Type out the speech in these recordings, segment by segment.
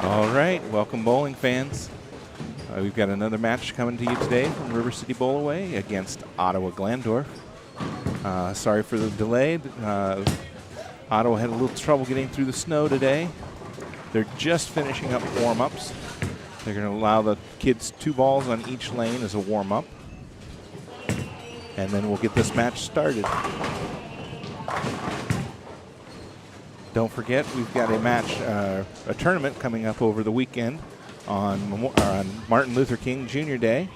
All right, welcome bowling fans. We've got another match coming to you today from River City Bowlaway against Ottawa Glandorf. Sorry for the delay. Ottawa had a little trouble getting through the snow today. They're just finishing up warm-ups. They're going to allow the kids 2 balls on each lane as a warm-up. And then we'll get this match started. Don't forget, we've got a match, a tournament coming up over the weekend on Martin Luther King Jr. Day.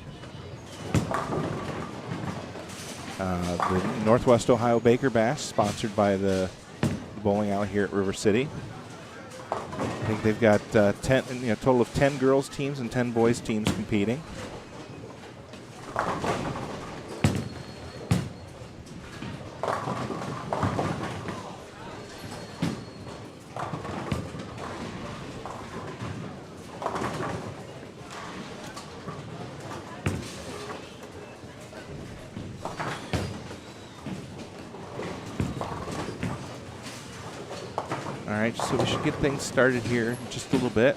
The Northwest Ohio Baker Bash, sponsored by the bowling alley here at River City. I think they've got a total of 10 girls teams and 10 boys teams competing. All right, so we should get things started here in just a little bit.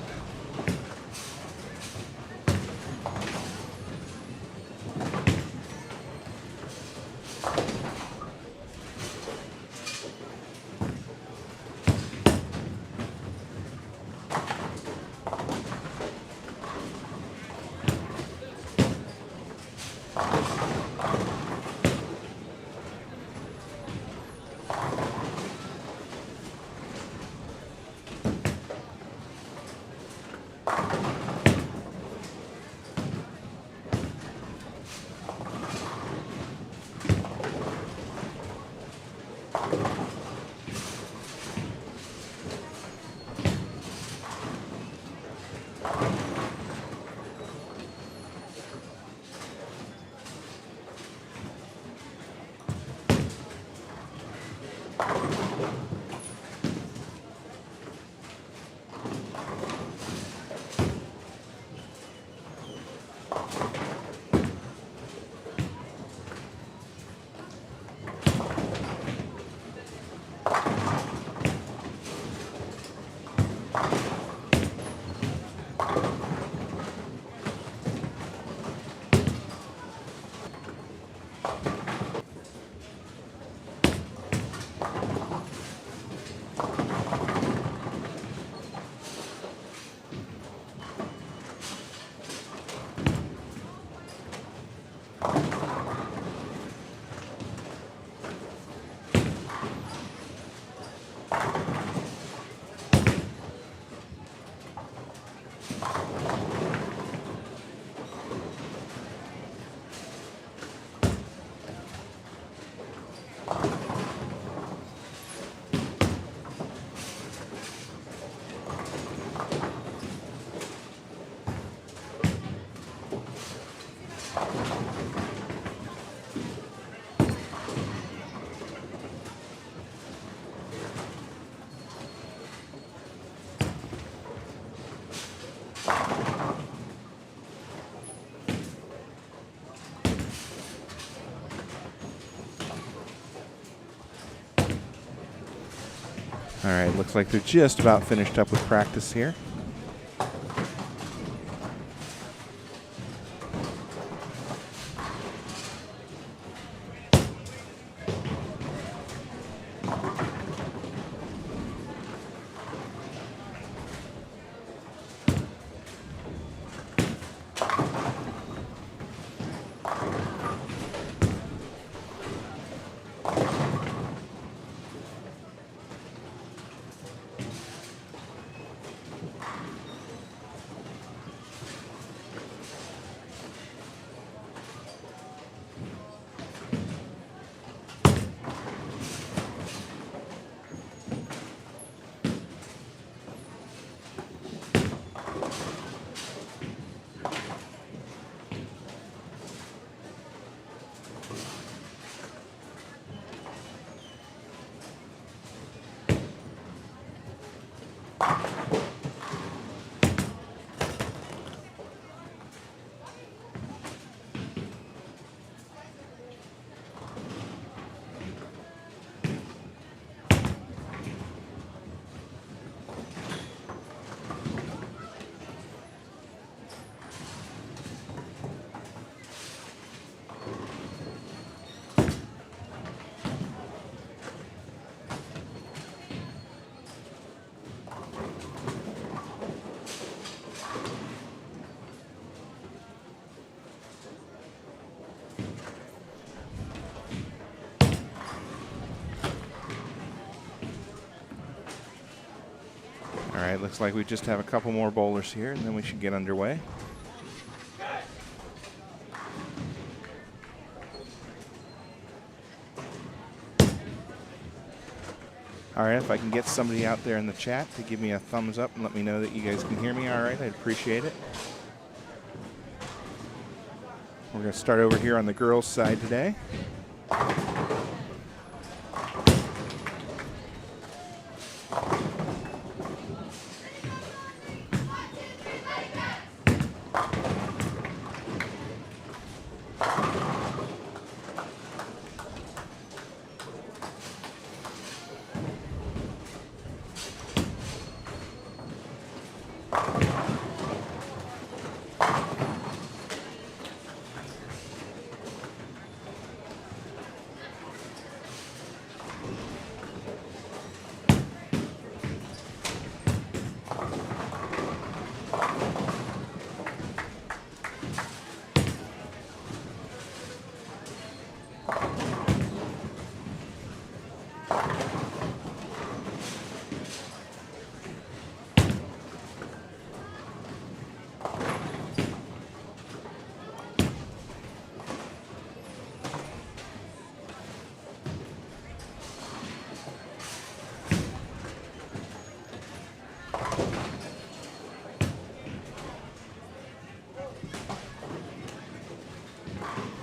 All right, looks like they're just about finished up with practice here. right, looks like we just have a couple more bowlers here, and then we should get underway. All right, if I can get somebody out there in the chat to give me a thumbs up and let me know that you guys can hear me all right, I'd appreciate it. We're going to start over here on the girls' side today.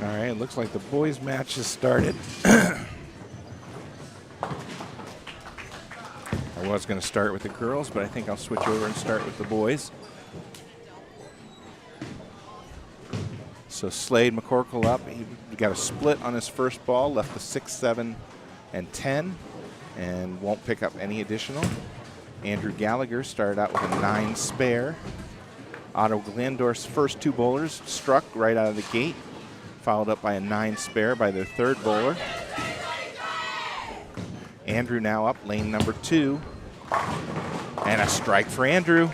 All right, it looks like the boys' match has started. I was going to start with the girls, but I think I'll switch over and start with the boys. So Slade McCorkle up. He got a split on his first ball, left the 6, 7, and 10, and won't pick up any additional. Andrew Gallagher started out with a 9 spare. Ottawa Glandorf's first 2 bowlers struck right out of the gate, followed up by a 9 spare by their third bowler. Andrew now up lane number 2. And a strike for Andrew.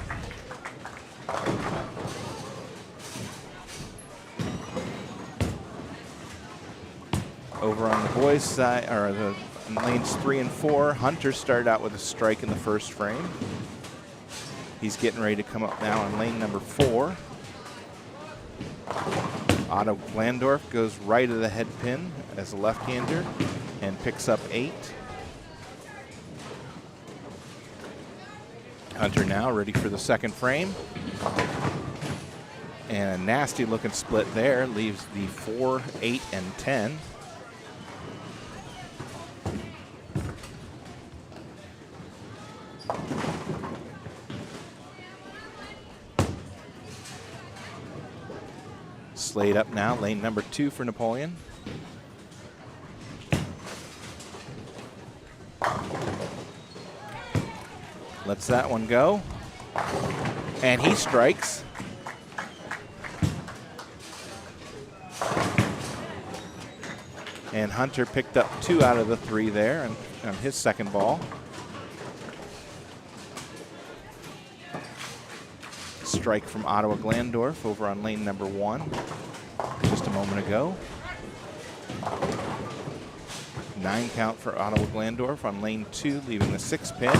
Over on the boys' side, or the lanes 3 and 4, Hunter started out with a strike in the first frame. He's getting ready to come up now on lane number 4. Otto Glandorf goes right of the head pin as a left-hander and picks up 8. Hunter now ready for the second frame. And a nasty looking split there, leaves the 4, 8, and 10. Slade up now, lane number 2 for Napoleon. Lets that one go. And he strikes. And Hunter picked up 2 out of the 3 there on his second ball. Strike from Ottawa Glandorf over on lane number 1 just a moment ago. 9 count for Ottawa Glandorf on lane 2, leaving the 6 pin.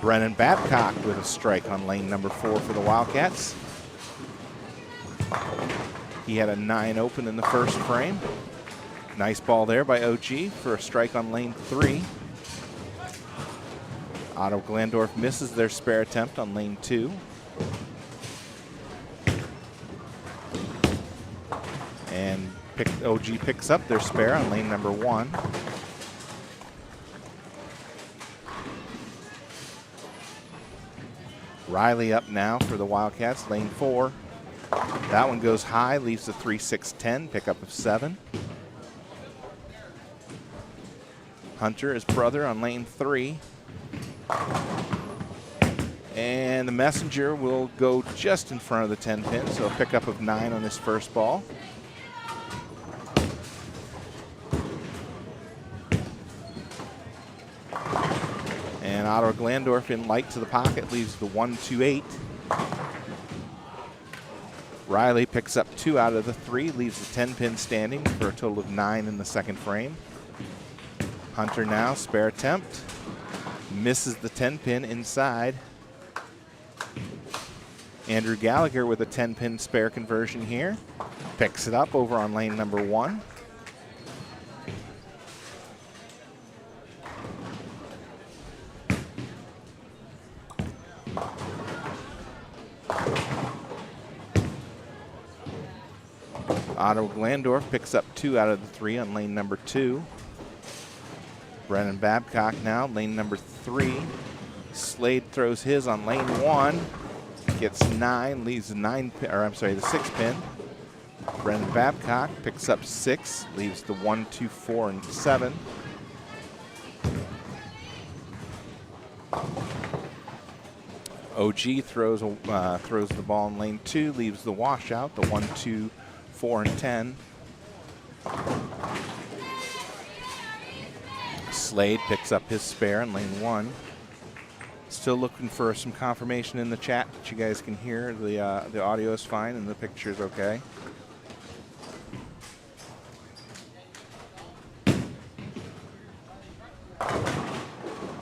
Brennan Babcock with a strike on lane number 4 for the Wildcats. He had a 9 open in the first frame. Nice ball there by OG for a strike on lane 3. Ottawa Glandorf misses their spare attempt on lane 2. And OG picks up their spare on lane number 1. Riley up now for the Wildcats, lane 4. That one goes high, leaves the 3, 6, 10, pickup of 7. Hunter, his brother, on lane 3. And the messenger will go just in front of the 10 pin, so a pickup of 9 on his first ball. And Ottawa Glandorf in light to the pocket, leaves the 1, 2, 8. Riley picks up 2 out of the 3, leaves the 10 pin standing for a total of 9 in the second frame. Hunter now, spare attempt. Misses the 10 pin inside. Andrew Gallagher with a 10-pin spare conversion here. Picks it up over on lane number 1. Ottawa Glandorf picks up 2 out of the 3 on lane number 2. Brennan Babcock now, lane number 3. Slade throws his on lane 1. Gets 9, leaves the 6 pin. Brennan Babcock picks up 6, leaves the 1, 2, 4, and 7. OG throws the ball in lane 2, leaves the washout, the 1, 2, 4, and 10. Slade picks up his spare in lane 1. Still looking for some confirmation in the chat that you guys can hear. The audio is fine and the picture is okay.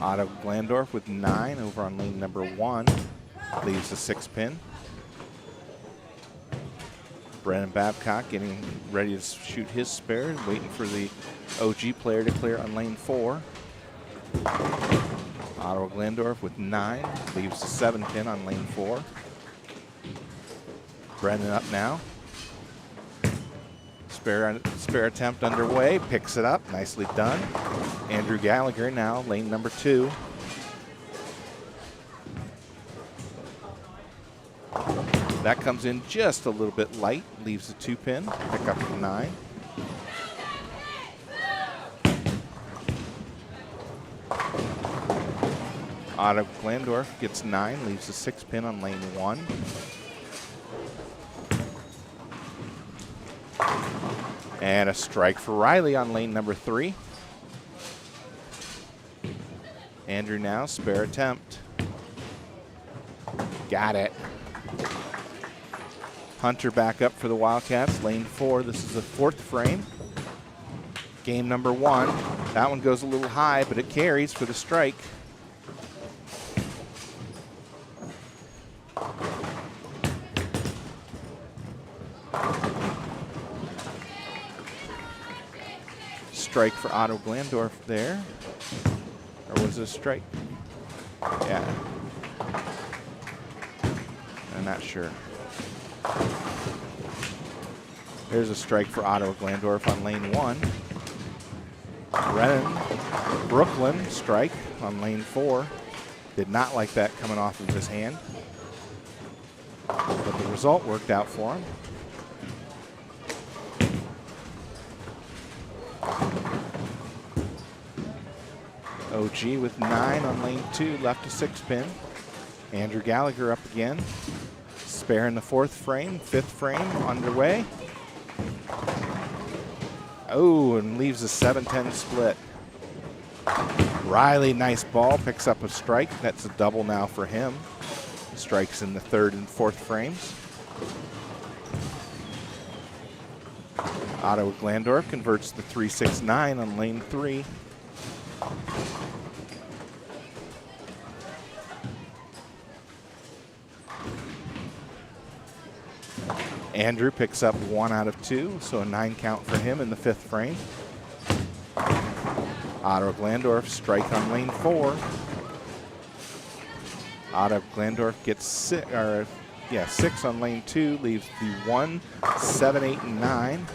Ottawa Glandorf with 9 over on lane number 1. Leaves the 6 pin. Brennan Babcock getting ready to shoot his spare, waiting for the OG player to clear on lane 4. Ottawa Glandorf with 9, leaves the 7 pin on lane 4. Brennan up now. Spare attempt underway, picks it up, nicely done. Andrew Gallagher now, lane number 2. That comes in just a little bit light, leaves the 2 pin, pick up the 9. Ottawa Glandorf gets 9, leaves the 6 pin on lane 1. And a strike for Riley on lane number 3. Andrew now, spare attempt. Got it. Hunter back up for the Wildcats, lane 4. This is the 4th frame. Game number 1. That one goes a little high, but it carries for the strike. Strike for Ottawa Glandorf there. Or was it a strike? Yeah. I'm not sure. There's a strike for Ottawa Glandorf on lane 1. Brennan, Brooklyn, strike on lane 4. Did not like that coming off of his hand. But the result worked out for him. OG with 9 on lane 2, left a 6 pin. Andrew Gallagher up again. Spare in the 4th frame, 5th frame underway. Oh, and leaves a 7-10 split. Riley, nice ball, picks up a strike. That's a double now for him. Strikes in the 3rd and 4th frames. Ottawa Glandorf converts the 3-6-9 on lane 3. Andrew picks up 1 out of 2, so a 9 count for him in the 5th frame. Ottawa Glandorf strike on lane 4. Ottawa Glandorf gets 6 on lane 2, leaves the 1, 7, 8, and 9.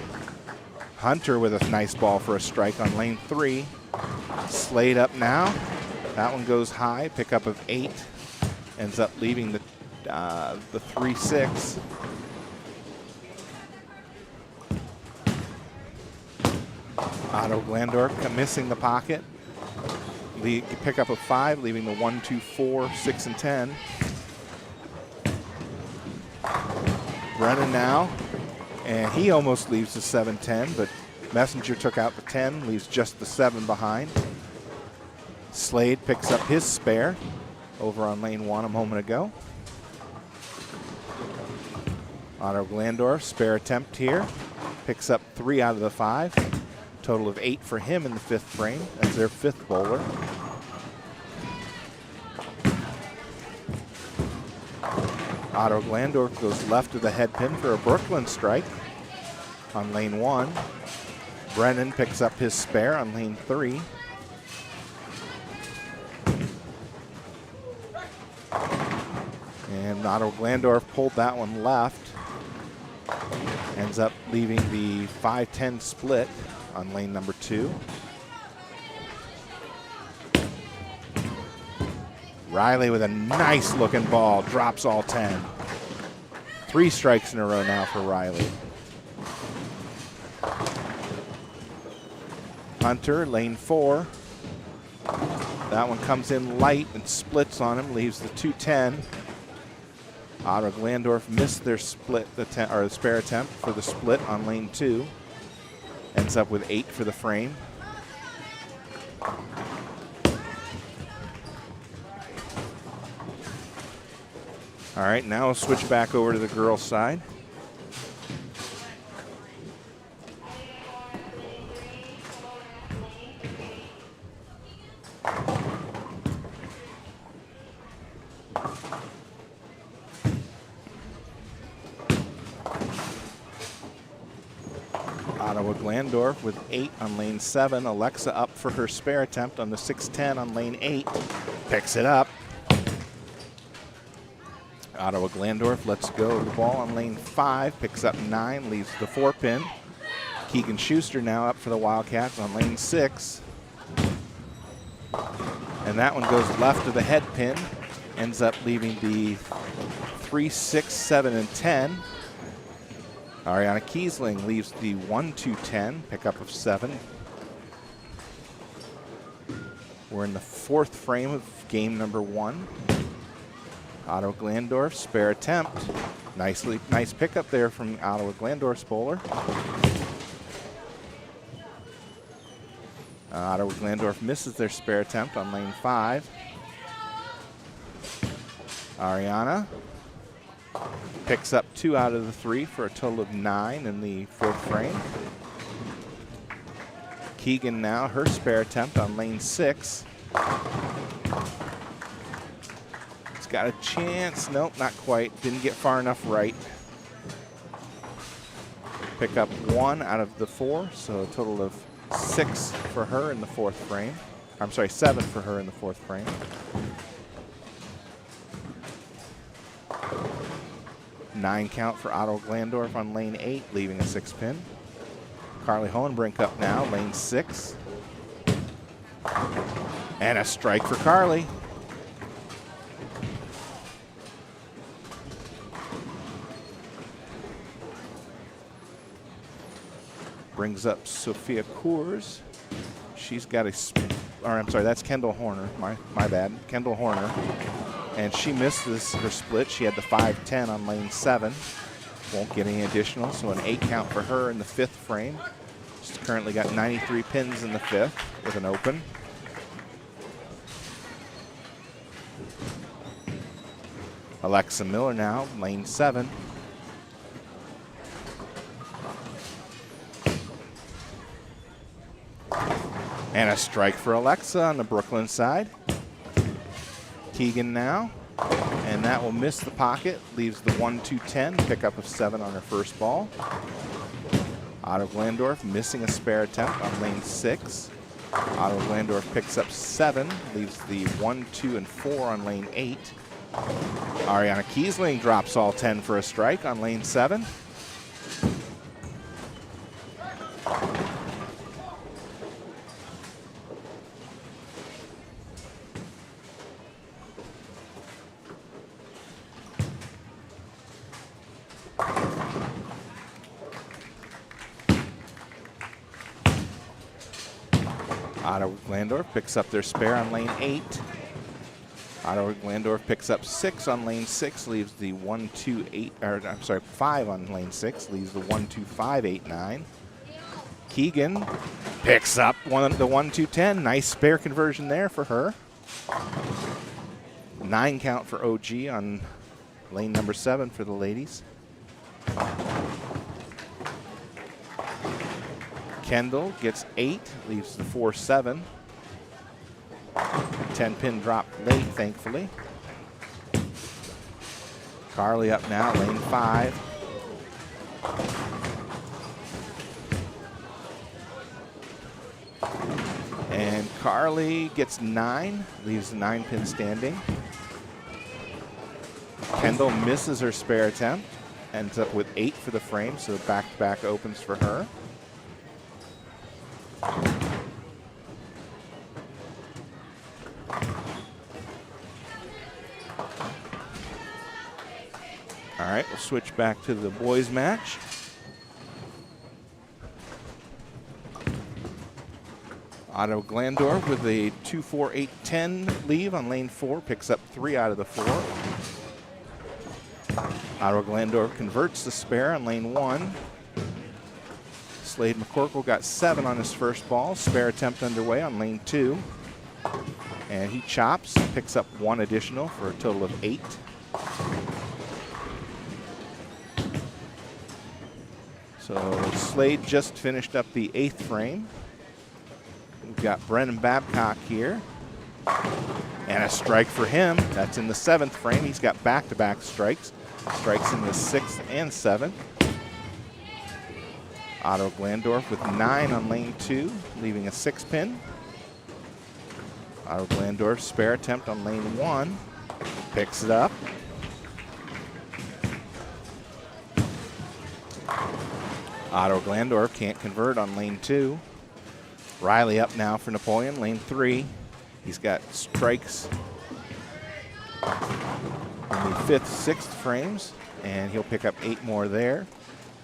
Hunter with a nice ball for a strike on lane 3. Slade up now. That one goes high, pickup of 8. Ends up leaving the 3-6. Ottawa Glandorf missing the pocket. Pick up a 5, leaving the 1, 2, 4, 6, and 10. Brennan now, and he almost leaves the 7-10, but Messenger took out the 10, leaves just the 7 behind. Slade picks up his spare over on lane 1 a moment ago. Ottawa Glandorf, spare attempt here. Picks up 3 out of the 5. Total of 8 for him in the 5th frame. That's their 5th bowler. Ottawa Glandorf goes left of the head pin for a Brooklyn strike on lane 1. Brennan picks up his spare on lane 3. And Ottawa Glandorf pulled that one left. Ends up leaving the 5-10 split on lane number 2. Riley with a nice looking ball, drops all 10. 3 strikes in a row now for Riley. Hunter, lane 4. That one comes in light and splits on him, leaves the 2-10. Ottawa Glandorf missed their split or the spare attempt for the split on lane 2. Ends up with 8 for the frame. All right, now we'll switch back over to the girls' side. Ottawa Glandorf with 8 on lane 7. Alexa up for her spare attempt on the 6-10 on lane 8. Picks it up. Ottawa Glandorf lets go of the ball on lane 5. Picks up 9, leaves the 4-pin. Keegan Schuster now up for the Wildcats on lane 6. And that one goes left of the head pin. Ends up leaving the 3, 6, 7, and 10. Ariana Kiesling leaves the 1, 2, 10, pickup of 7. We're in the 4th frame of game number 1. Ottawa Glandorf, spare attempt. Nice pickup there from Ottawa Glandorf's bowler. Ottawa Glandorf misses their spare attempt on lane 5. Ariana picks up 2 out of the 3 for a total of 9 in the 4th frame. Keegan now, her spare attempt on lane 6. It's got a chance. Nope, not quite. Didn't get far enough right. Pick up 1 out of the 4, so a total of 6 for her in the 4th frame. I'm sorry, 7 for her in the 4th frame. Nine count for Ottawa Glandorf on lane 8, leaving a 6-pin. Carly Hohenbrink up now, lane 6. And a strike for Carly. Brings up Sophia Coors. She's got a, I'm sorry, that's Kendall Horner. My bad, Kendall Horner. And she missed her split. She had the 5-10 on lane 7. Won't get any additional, so an 8 count for her in the 5th frame. She's currently got 93 pins in the 5th with an open. Alexa Miller now, lane 7. And a strike for Alexa on the Brooklyn side. Keegan now, and that will miss the pocket, leaves the 1, 2, 10, pickup of 7 on her first ball. Ottawa Glandorf missing a spare attempt on lane 6. Ottawa Glandorf picks up 7, leaves the 1, 2, and 4 on lane 8. Ariana Kiesling drops all 10 for a strike on lane 7. Ottawa Glandorf picks up their spare on lane 8. Ottawa Glandorf picks up 6 on lane 6, leaves the 1, 2, 8, or I'm sorry, 5 on lane 6, leaves the 1, 2, 5, 8, 9. Keegan picks up the 1, 2, 10. Nice spare conversion there for her. 9 count for OG on lane number 7 for the ladies. Kendall gets 8, leaves the 4, 7. 10-pin drop late, thankfully. Carly up now, lane 5. And Carly gets 9, leaves the 9-pin standing. Kendall misses her spare attempt, ends up with 8 for the frame, so back-to-back opens for her. All right, we'll switch back to the boys match. Ottawa Glandorf with a 2-4-8-10 lead on lane 4, picks up 3 out of the 4. Ottawa Glandorf converts the spare on lane 1. Slade McCorkle got 7 on his first ball. Spare attempt underway on lane 2. And he chops, picks up 1 additional for a total of 8. So Slade just finished up the 8th frame. We've got Brennan Babcock here. And a strike for him. That's in the 7th frame. He's got back-to-back strikes. Strikes in the 6th and 7th. Ottawa Glandorf with 9 on lane 2, leaving a 6-pin. Ottawa Glandorf spare attempt on lane 1. Picks it up. Ottawa Glandorf can't convert on lane 2. Riley up now for Napoleon, lane 3. He's got strikes in the 5th, 6th frames, and he'll pick up 8 more there.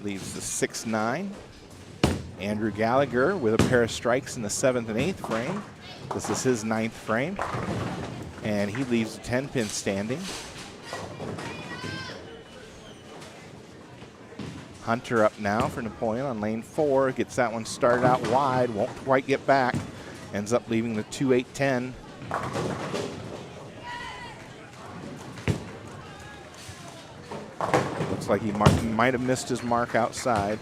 Leaves the 6-9. Andrew Gallagher with a pair of strikes in the 7th and 8th frame. This is his 9th frame, and he leaves the 10-pin standing. Hunter up now for Napoleon on lane 4. Gets that one started out wide, won't quite get back. Ends up leaving the 2-8-10. Looks like he might have missed his mark outside.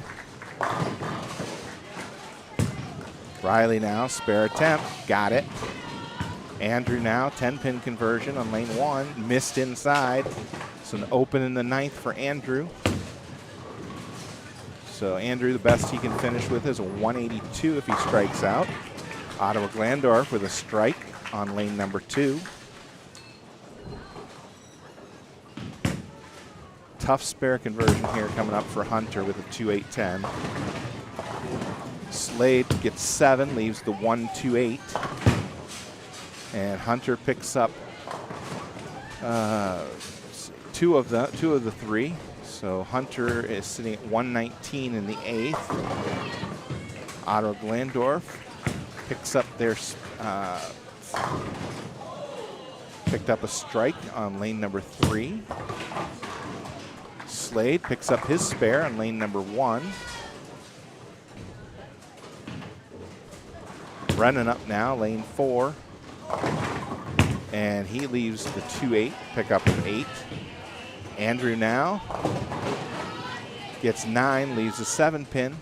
Riley now, spare attempt, got it. Andrew now, 10-pin conversion on lane 1, missed inside. So an open in the 9th for Andrew. So Andrew, the best he can finish with is a 182 if he strikes out. Ottawa Glandorf with a strike on lane number 2. Tough spare conversion here coming up for Hunter with a 2-8-10. Slade gets 7, leaves the 1-2-8. And Hunter picks up 2 of the 3. So Hunter is sitting at 119 in the 8th. Ottawa Glandorf picks up picked up a strike on lane number 3. Slade picks up his spare on lane number 1. Brennan up now, lane 4. And he leaves the 2-8, pick up an 8. Andrew now gets 9, leaves a 7-pin.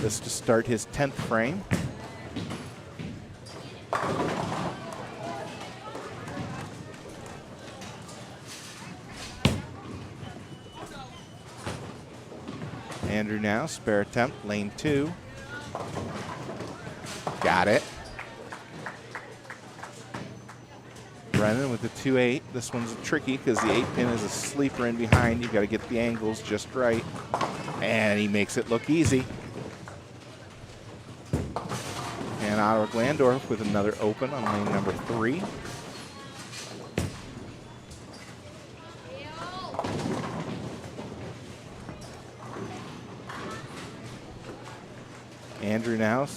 This to start his 10th frame. Andrew now, spare attempt, lane 2. Got it. Brennan with the 2-8. This one's tricky because the 8-pin is a sleeper in behind. You got to get the angles just right. And he makes it look easy. And Ottawa Glandorf with another open on lane number 3. Andrew now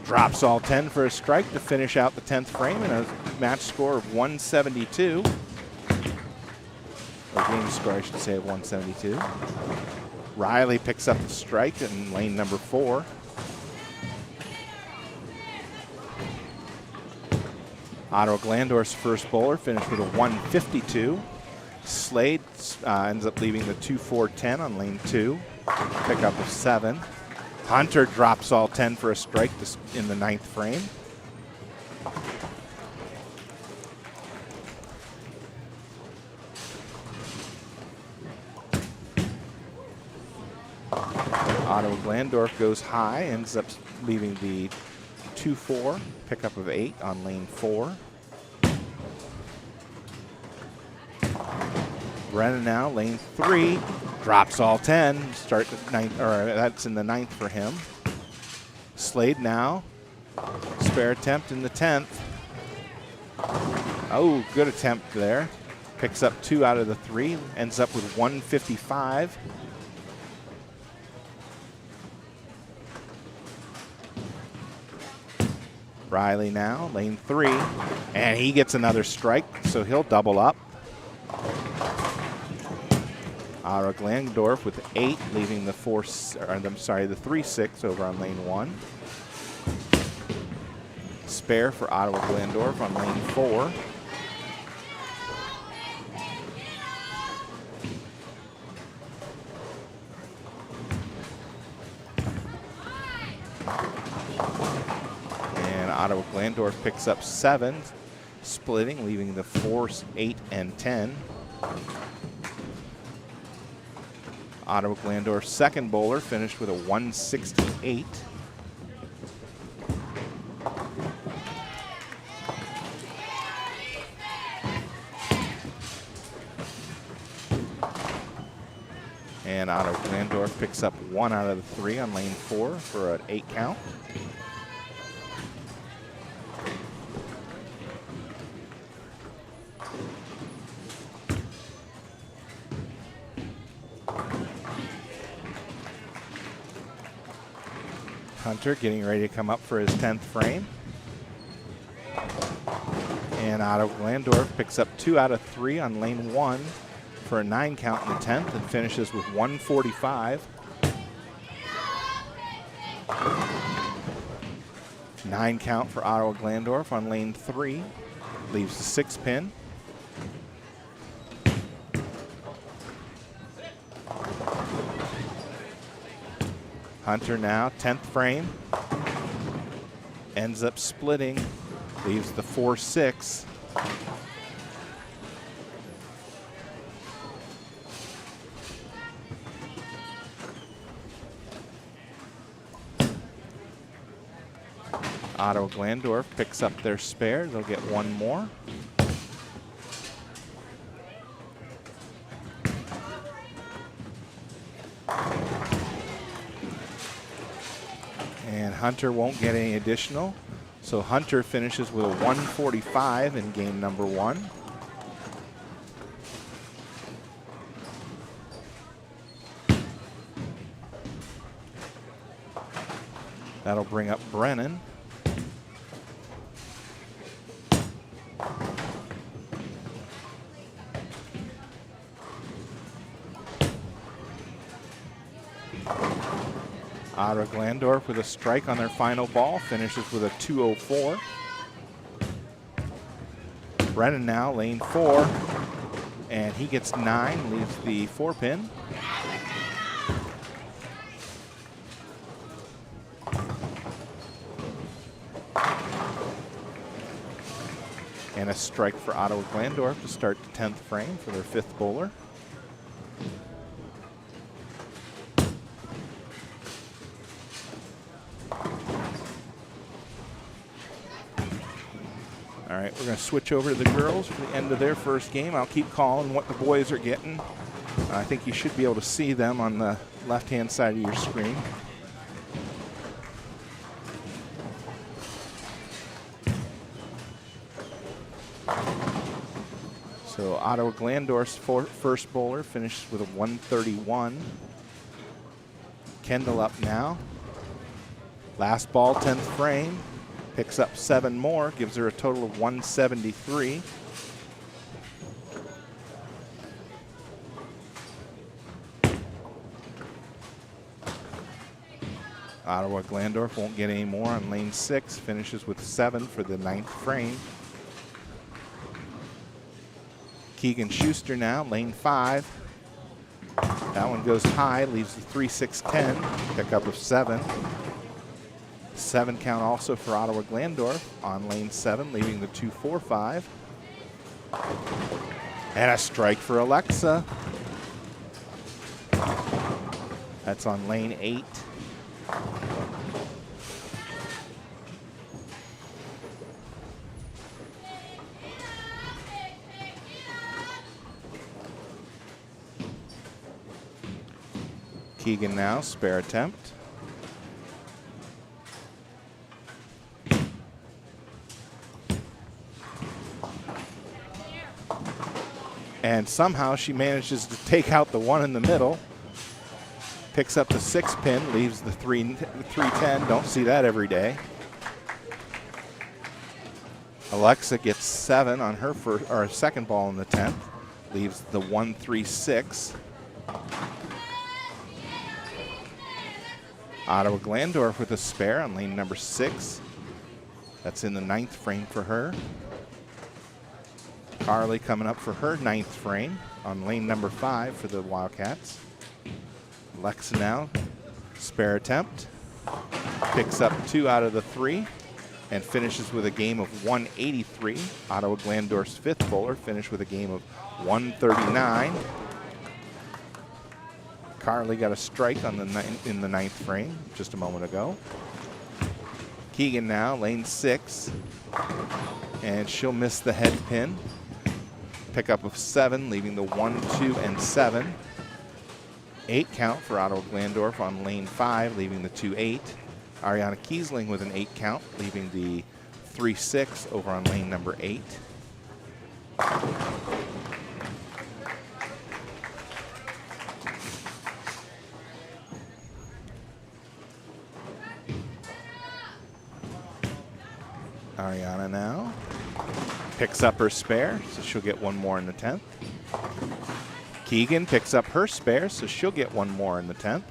drops all 10 for a strike to finish out the 10th frame and a match score of 172. Or game score, I should say, of 172. Riley picks up the strike in lane number 4. Ottawa Glandorf's first bowler finished with a 152. Slade ends up leaving the 2-4-10 on lane 2. Pickup of 7. Hunter drops all 10 for a strike in the 9th frame. Ottawa Glandorf goes high, ends up leaving the 2-4, pickup of 8 on lane 4. Brennan now, lane 3, drops all 10, start the ninth, or that's in the 9th for him. Slade now, spare attempt in the 10th. Oh, good attempt there. Picks up 2 out of the 3, ends up with 155. Riley now, lane 3, and he gets another strike, so he'll double up. Ottawa Glandorf with 8, leaving the 3-6 over on lane 1. Spare for Ottawa Glandorf on lane 4. And Ottawa Glandorf picks up 7, splitting, leaving the 4, 8, and 10. Ottawa Glandorf's second bowler finished with a 168. And Ottawa Glandorf picks up 1 out of the 3 on lane 4 for an 8 count. Hunter getting ready to come up for his 10th frame. And Ottawa Glandorf picks up 2 out of 3 on lane 1 for a 9 count in the 10th and finishes with 145. 9 count for Ottawa Glandorf on lane 3, leaves the 6 pin. Hunter now, 10th frame, ends up splitting, leaves the 4-6. Ottawa Glandorf picks up their spare. They'll get 1 more. And Hunter won't get any additional. So Hunter finishes with a 145 in game number 1. That'll bring up Brennan. Ottawa Glandorf with a strike on their final ball, finishes with a 204. Brennan now, lane 4, and he gets 9, leaves the 4 pin. And a strike for Ottawa Glandorf to start the 10th frame for their 5th bowler. All right, we're going to switch over to the girls for the end of their first game. I'll keep calling what the boys are getting. I think you should be able to see them on the left-hand side of your screen. So Ottawa Glandorf's first bowler finished with a 131. Kendall up now. Last ball, 10th frame. Picks up 7 more, gives her a total of 173. Ottawa Glandorf won't get any more on lane 6, finishes with 7 for the 9th frame. Keegan Schuster now, lane 5. That one goes high, leaves the 3-6-10, pickup of 7. 7 count also for Ottawa Glandorf on lane 7, leaving the 2-4-5. And a strike for Alexa. That's on lane 8. Keegan now, spare attempt. And somehow she manages to take out the one in the middle. Picks up the 6 pin, leaves the 310. Don't see that every day. Alexa gets 7 on her second ball in the 10th. Leaves the 136. Ottawa Glandorf with a spare on lane number 6. That's in the 9th frame for her. Carly coming up for her 9th frame on lane number 5 for the Wildcats. Alexa now, spare attempt. Picks up 2 out of the 3 and finishes with a game of 183. Ottawa Glandorf's 5th bowler finished with a game of 139. Carly got a strike on in the 9th frame just a moment ago. Keegan now, lane 6, and she'll miss the head pin. Pickup of 7, leaving the 1, 2, and 7. 8 count for Ottawa Glandorf on lane 5, leaving the 2, 8. Ariana Kiesling with an 8 count, leaving the 3, 6 over on lane number 8. Ariana now picks up her spare, so she'll get 1 more in the 10th. Keegan picks up her spare, so she'll get 1 more in the 10th.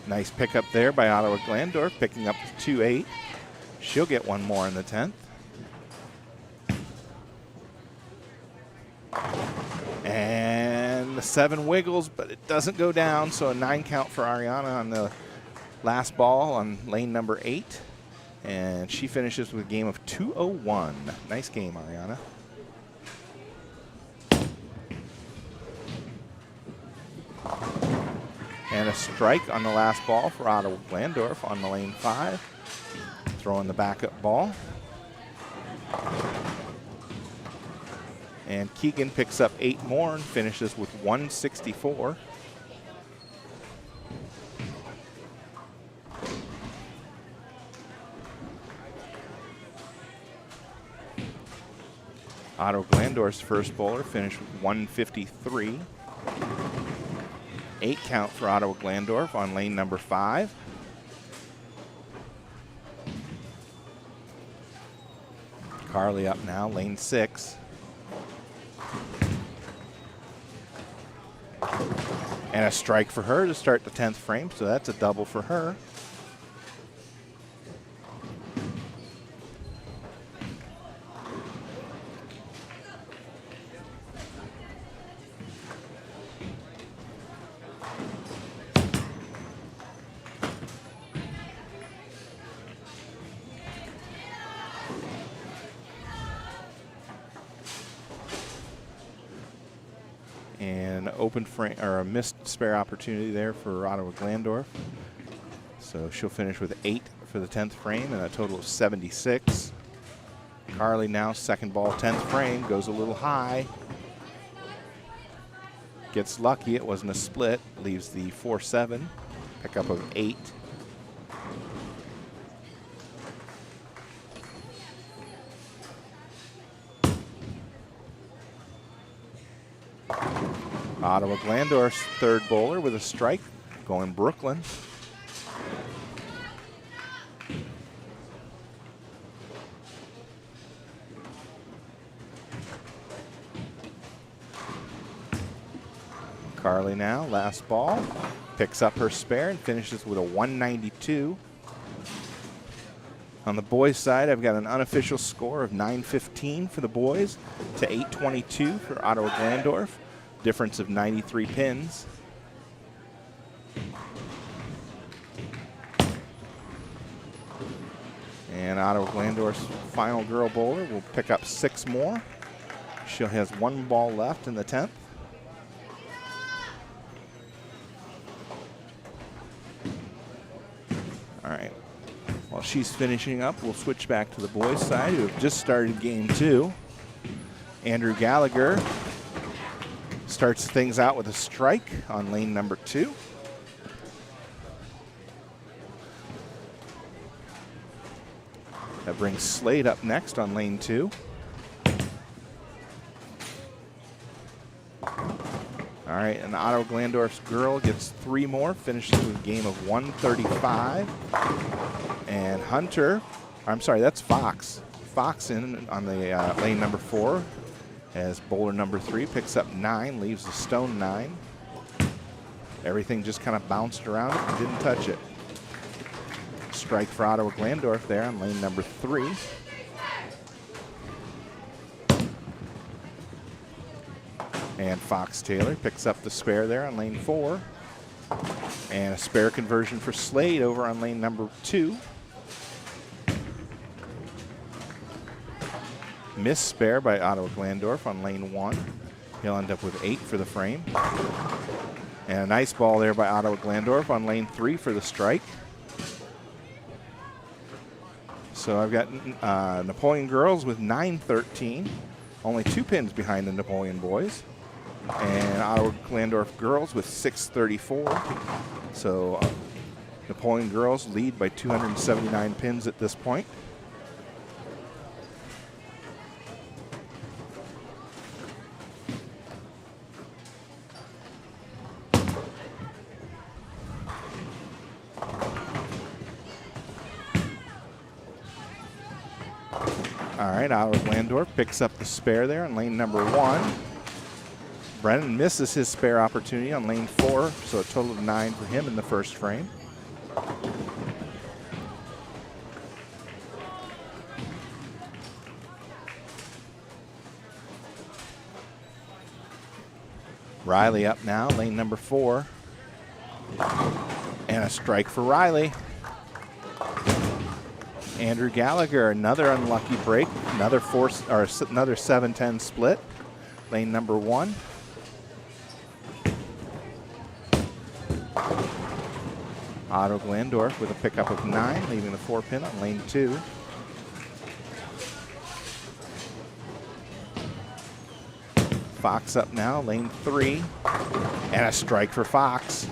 Nice pickup there by Ottawa Glandorf, picking up the 2, 8. She'll get 1 more in the 10th. And the 7 wiggles, but it doesn't go down, so a 9 count for Ariana on the last ball on lane number 8. And she finishes with a game of 201. Nice game, Ariana. And a strike on the last ball for Ottawa Glandorf on the lane 5. Throwing the backup ball. And Keegan picks up 8 more and finishes with 164. Ottawa Glandorf's first bowler finished with 153. 8 count for Ottawa Glandorf on lane number 5. Carly up now, lane 6. And a strike for her to start the 10th frame, so that's a double for her. And open frame, or a missed spare opportunity there for Ottawa Glandorf. So she'll finish with 8 for the 10th frame and a total of 76. Carly now, second ball, 10th frame, goes a little high. Gets lucky, it wasn't a split, leaves the 4-7, pickup of 8. Ottawa Glandorf's third bowler with a strike, going Brooklyn. Carly now, last ball, picks up her spare and finishes with a 192. On the boys' side, I've got an unofficial score of 915 for the boys to 822 for Ottawa Glandorf. Difference of 93 pins. And Ottawa Glandorf's final girl bowler will pick up 6 more. She has 1 ball left in the 10th. All right. While she's finishing up, we'll switch back to the boys' side, who have just started game 2. Andrew Gallagher starts things out with a strike on lane number 2. That brings Slade up next on lane 2. All right, and Ottawa Glandorf's girl gets 3 more, finishes with a game of 135. And Hunter, I'm sorry, that's Fox. Fox in on the lane number 4 as bowler number 3 picks up 9, leaves the stone 9. Everything just kind of bounced around it and didn't touch it. Strike for Ottawa Glandorf there on lane number 3. And Fox Taylor picks up the spare there on lane 4. And a spare conversion for Slade over on lane number 2. Missed spare by Ottawa Glandorf on lane 1. He'll end up with 8 for the frame. And a nice ball there by Ottawa Glandorf on lane 3 for the strike. So I've got Napoleon girls with 9-13. Only 2 pins behind the Napoleon boys. And Ottawa Glandorf girls with 634. So Napoleon girls lead by 279 pins at this point. All right, Ottawa Glandorf picks up the spare there on lane number 1. Brennan misses his spare opportunity on lane 4, so a total of 9 for him in the first frame. Riley up now, lane number 4. And a strike for Riley. Andrew Gallagher, another unlucky break, another 7-10 split. Lane number 1. Otto Glandorf with a pickup of 9, leaving the 4 pin on lane 2. Fox up now, lane 3. And a strike for Fox.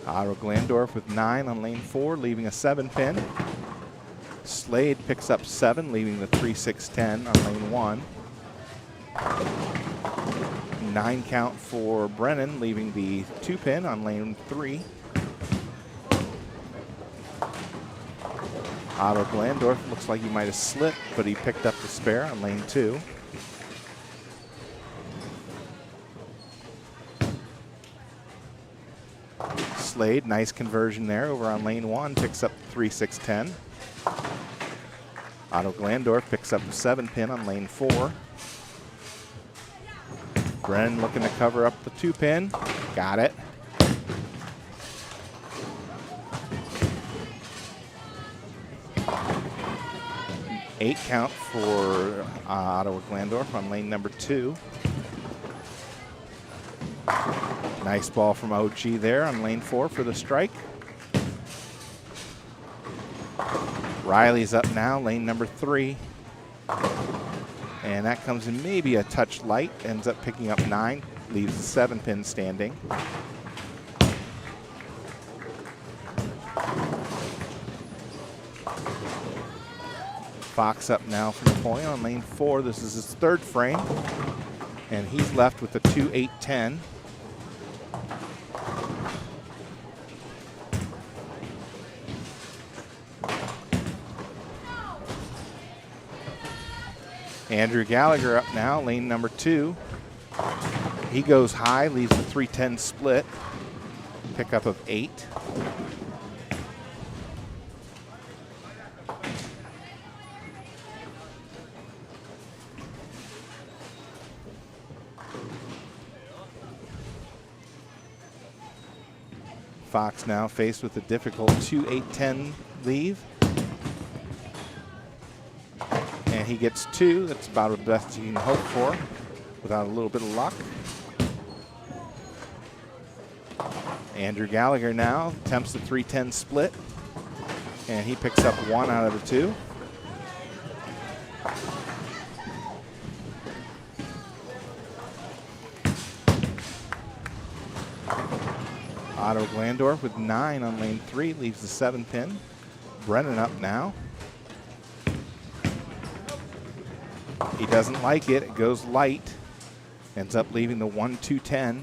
Otto Glandorf with 9 on lane 4, leaving a 7 pin. Slade picks up 7, leaving the 3-6-10 on lane 1. 9 count for Brennan, leaving the 2 pin on lane 3. Otto Glandorf looks like he might have slipped, but he picked up the spare on lane 2. Slade, nice conversion there over on lane 1, picks up the 3-6-10. Otto Glandorf picks up the 7 pin on lane 4. Brennan looking to cover up the 2 pin. Got it. Eight count for Ottawa Glandorf on lane number 2. Nice ball from OG there on lane 4 for the strike. Riley's up now, lane number 3. And that comes in maybe a touch light, ends up picking up 9, leaves the 7 pin standing. Fox up now for Napoleon on lane 4. This is his 3rd frame. And he's left with a 2-8-10. Andrew Gallagher up now, lane number 2. He goes high, leaves the 3-10 split. Pickup of 8. Fox now faced with a difficult 2-8-10 leave. And he gets 2. That's about the best he can hope for without a little bit of luck. Andrew Gallagher now attempts the 3-10 split. And he picks up 1 out of the 2. Ottawa Glandorf with 9 on lane 3 leaves the 7 pin. Brennan up now. He doesn't like it. It goes light. Ends up leaving the 1-2-10.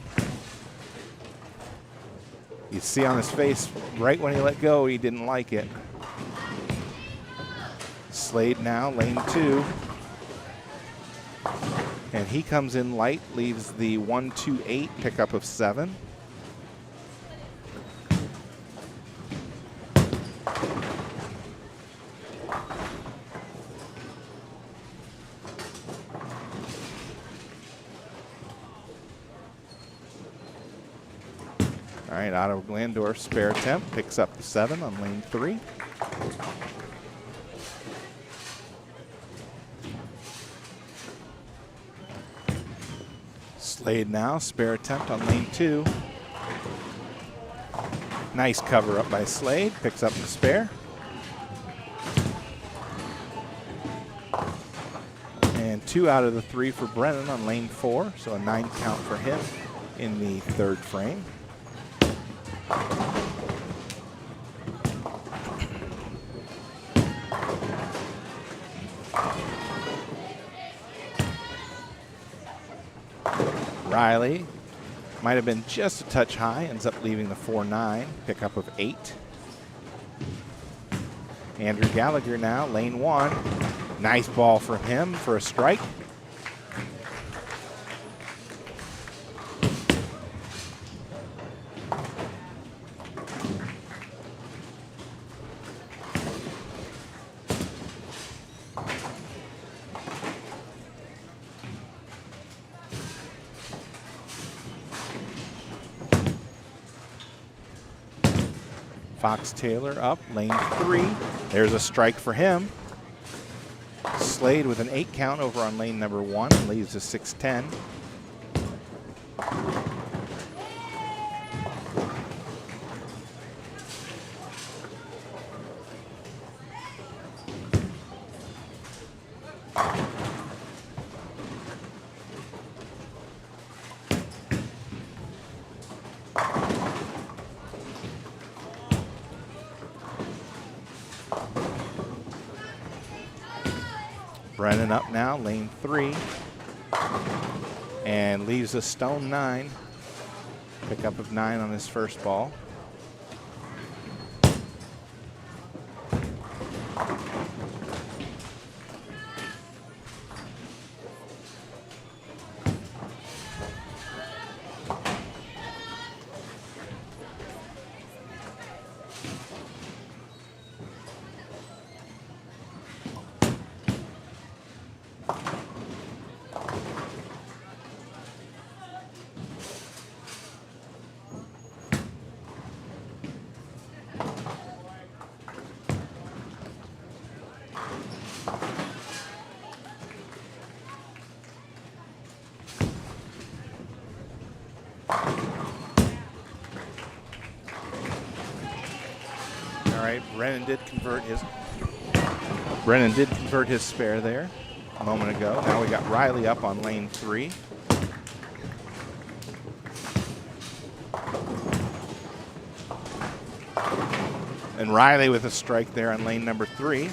You see on his face right when he let go, he didn't like it. Slade now, lane 2. And he comes in light, leaves the 1-2-8 pickup of 7. All right, Ottawa Glandorf spare attempt, picks up the 7 on lane 3. Slade now, spare attempt on lane 2. Nice cover up by Slade, picks up the spare. And 2 out of the 3 for Brennan on lane 4, so a 9 count for him in the 3rd frame. Riley might have been just a touch high, ends up leaving the 4-9, pickup of 8. Andrew Gallagher now, lane 1. Nice ball from him for a strike. Fox Taylor up, lane 3. There's a strike for him. Slade with an 8 count over on lane number 1, leaves a 6-10. Brennan up now, lane 3, and leaves a stone 9. Pickup of 9 on his first ball. Brennan did convert his spare there a moment ago. Now we got Riley up on lane 3. And Riley with a strike there on lane number 3.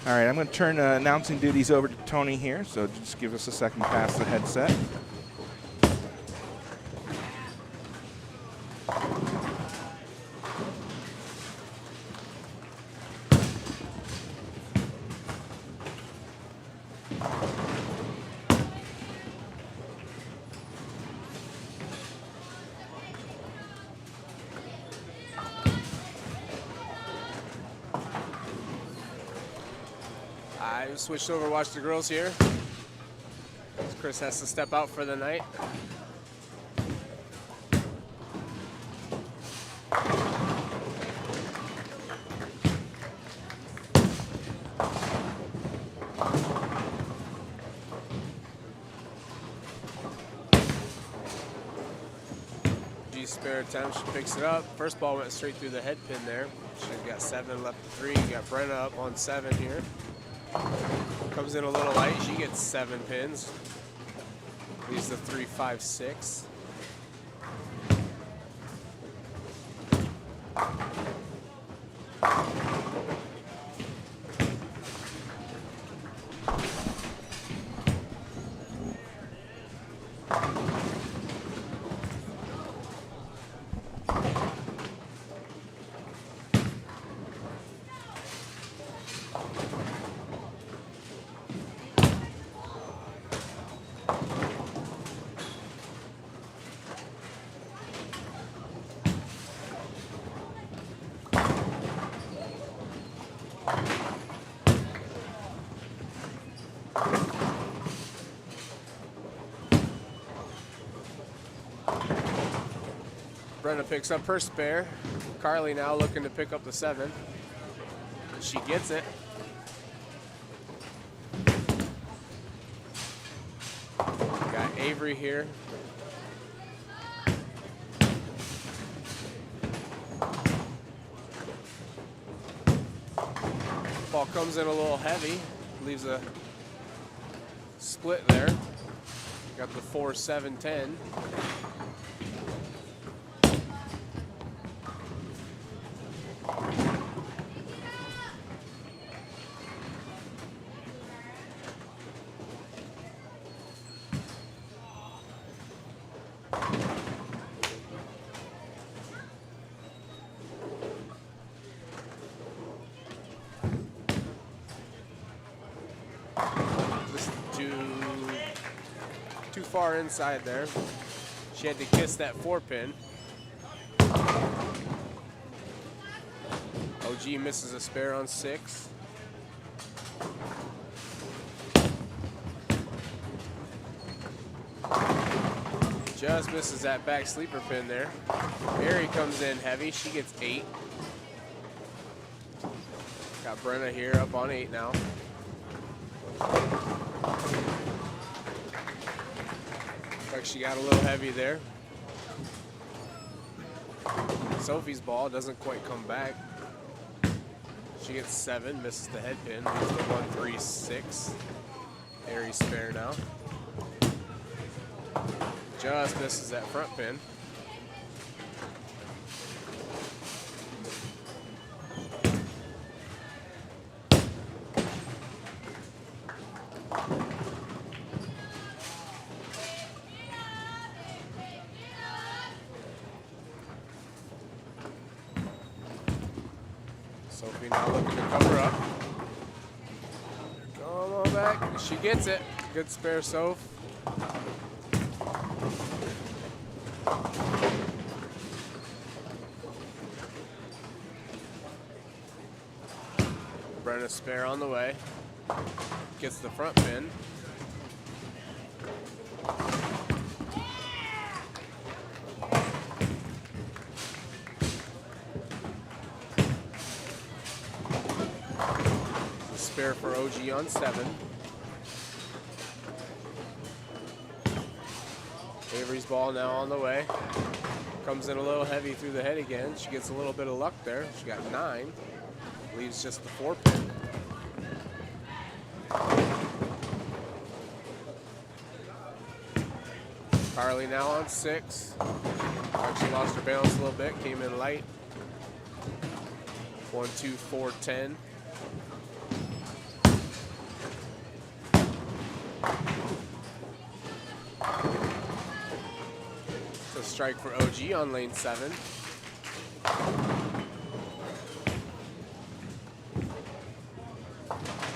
All right, I'm going to turn announcing duties over to Tony here, so just give us a second to pass the headset. I switched over to watch the girls here. Chris has to step out for the night. OG spare attempt. She picks it up. First ball went straight through the head pin there. She's got 7 left to 3. You got Brenna up on 7 here. Comes in a little light. She gets 7 pins. Leaves the 3, 5, 6. Brenna picks up her spare. Carly now looking to pick up the 7. She gets it. Got Avery here. Ball comes in a little heavy. Leaves a split there. Got the 4, 7, 10. Too far inside there. She had to kiss that 4 pin. OG misses a spare on 6. Just misses that back sleeper pin there. Mary comes in heavy. She gets 8. Got Brenna here up on 8 now. Like she got a little heavy there. Sophie's ball doesn't quite come back. She gets 7, misses the head pin. Leaves the 1, 3, 6. Aries spare now. Just misses that front pin. Sophie now looking to cover up. Come on back. She gets it. Good spare, Soph. Brenna spare on the way. Gets the front pin. Spare for OG on 7. Avery's ball now on the way. Comes in a little heavy through the head again. She gets a little bit of luck there. She got 9. Leaves just the 4 pin. Carly now on 6. She lost her balance a little bit. Came in light. 1, 2, 4, 10. Strike for OG on lane 7.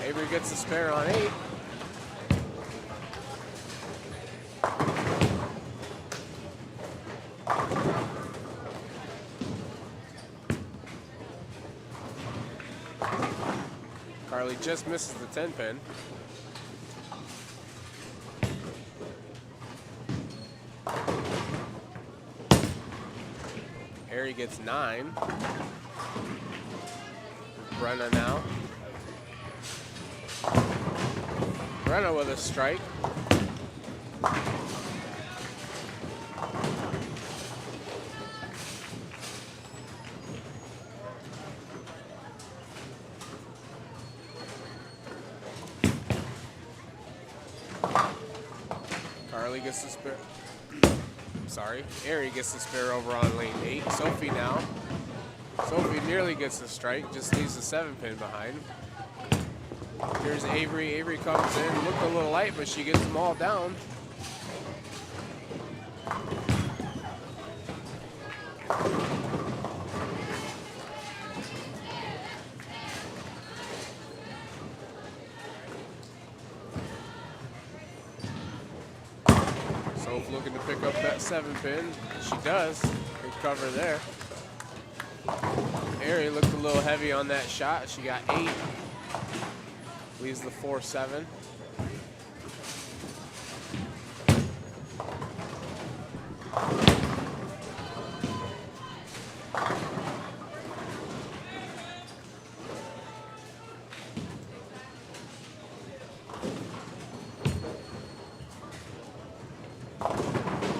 Avery gets the spare on 8. Carly just misses the 10 pin. Harry gets 9. Brenna now. Brenna with a strike. Riley gets the spare. Sorry, Ari gets the spare over on lane 8. Sophie now. Sophie nearly gets the strike, just leaves the 7-pin behind. Here's Avery. Avery comes in, looked a little light, but she gets them all down. Soph looking to pick up that 7-pin. She does. Good cover there. Ari looked a little heavy on that shot. She got 8. Leaves the 4-7.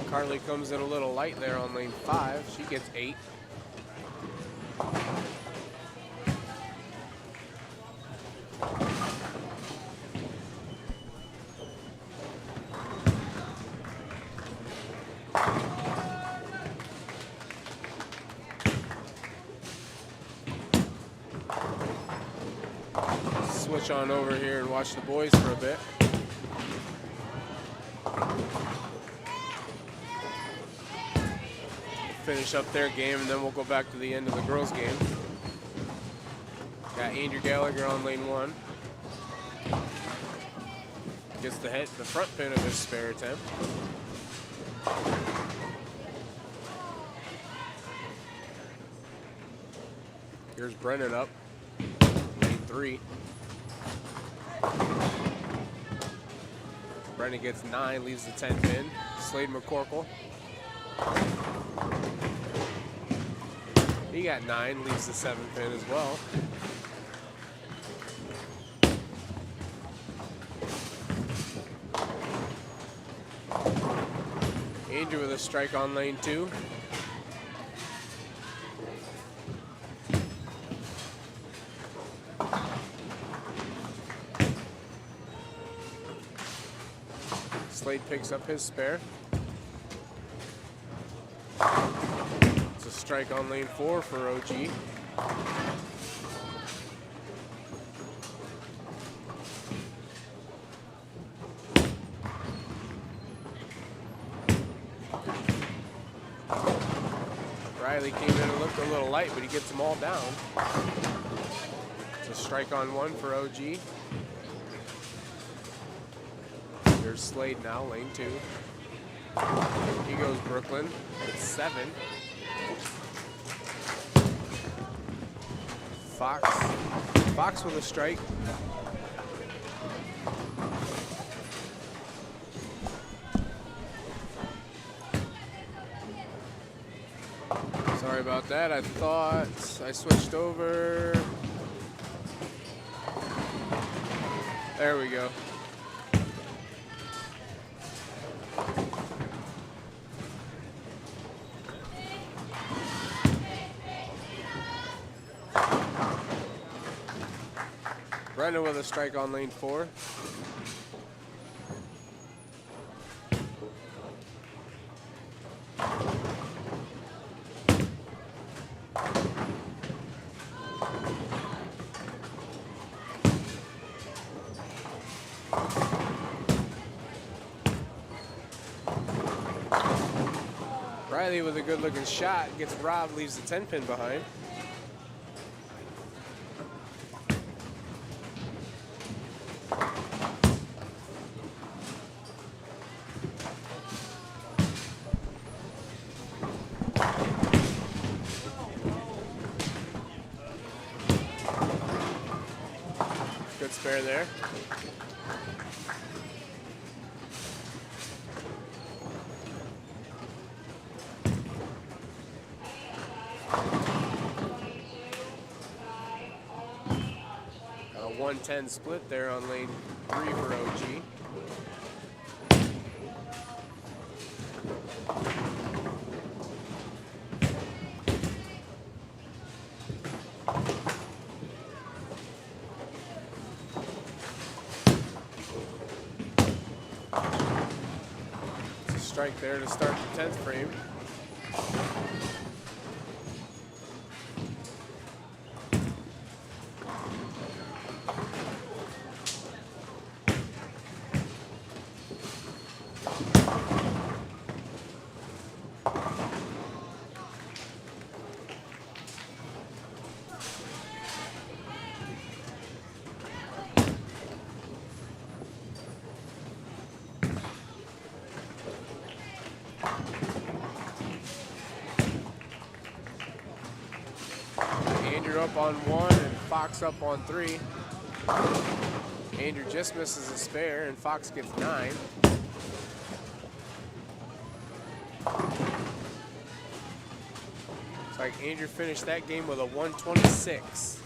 Carly comes in a little light there on lane 5. She gets 8. Switch on over here and watch the boys for a bit. Finish up their game, and then we'll go back to the end of the girls' game. Got Andrew Gallagher on lane 1. Gets the front pin of his spare attempt. Here's Brennan up, lane 3. Brennan gets 9, leaves the 10 pin. Slade McCorkle. He got 9, leaves the 7 pin as well. Andrew with a strike on lane 2. Slade picks up his spare. It's a strike on lane 4 for OG. Riley came in and looked a little light, but he gets them all down. It's a strike on 1 for OG. Here's Slade now, lane 2. He goes Brooklyn with 7. Fox with a strike. Sorry about that. I thought I switched over. There we go. Brennan with a strike on lane 4. Riley with a good looking shot, gets robbed, leaves the 10 pin behind. Good spare there. Got a 110 split there on lane 3 for OG. strike there to start the 10th frame. Andrew up on 1 and Fox up on 3. Andrew just misses a spare and Fox gets 9. Looks like Andrew finished that game with a 126.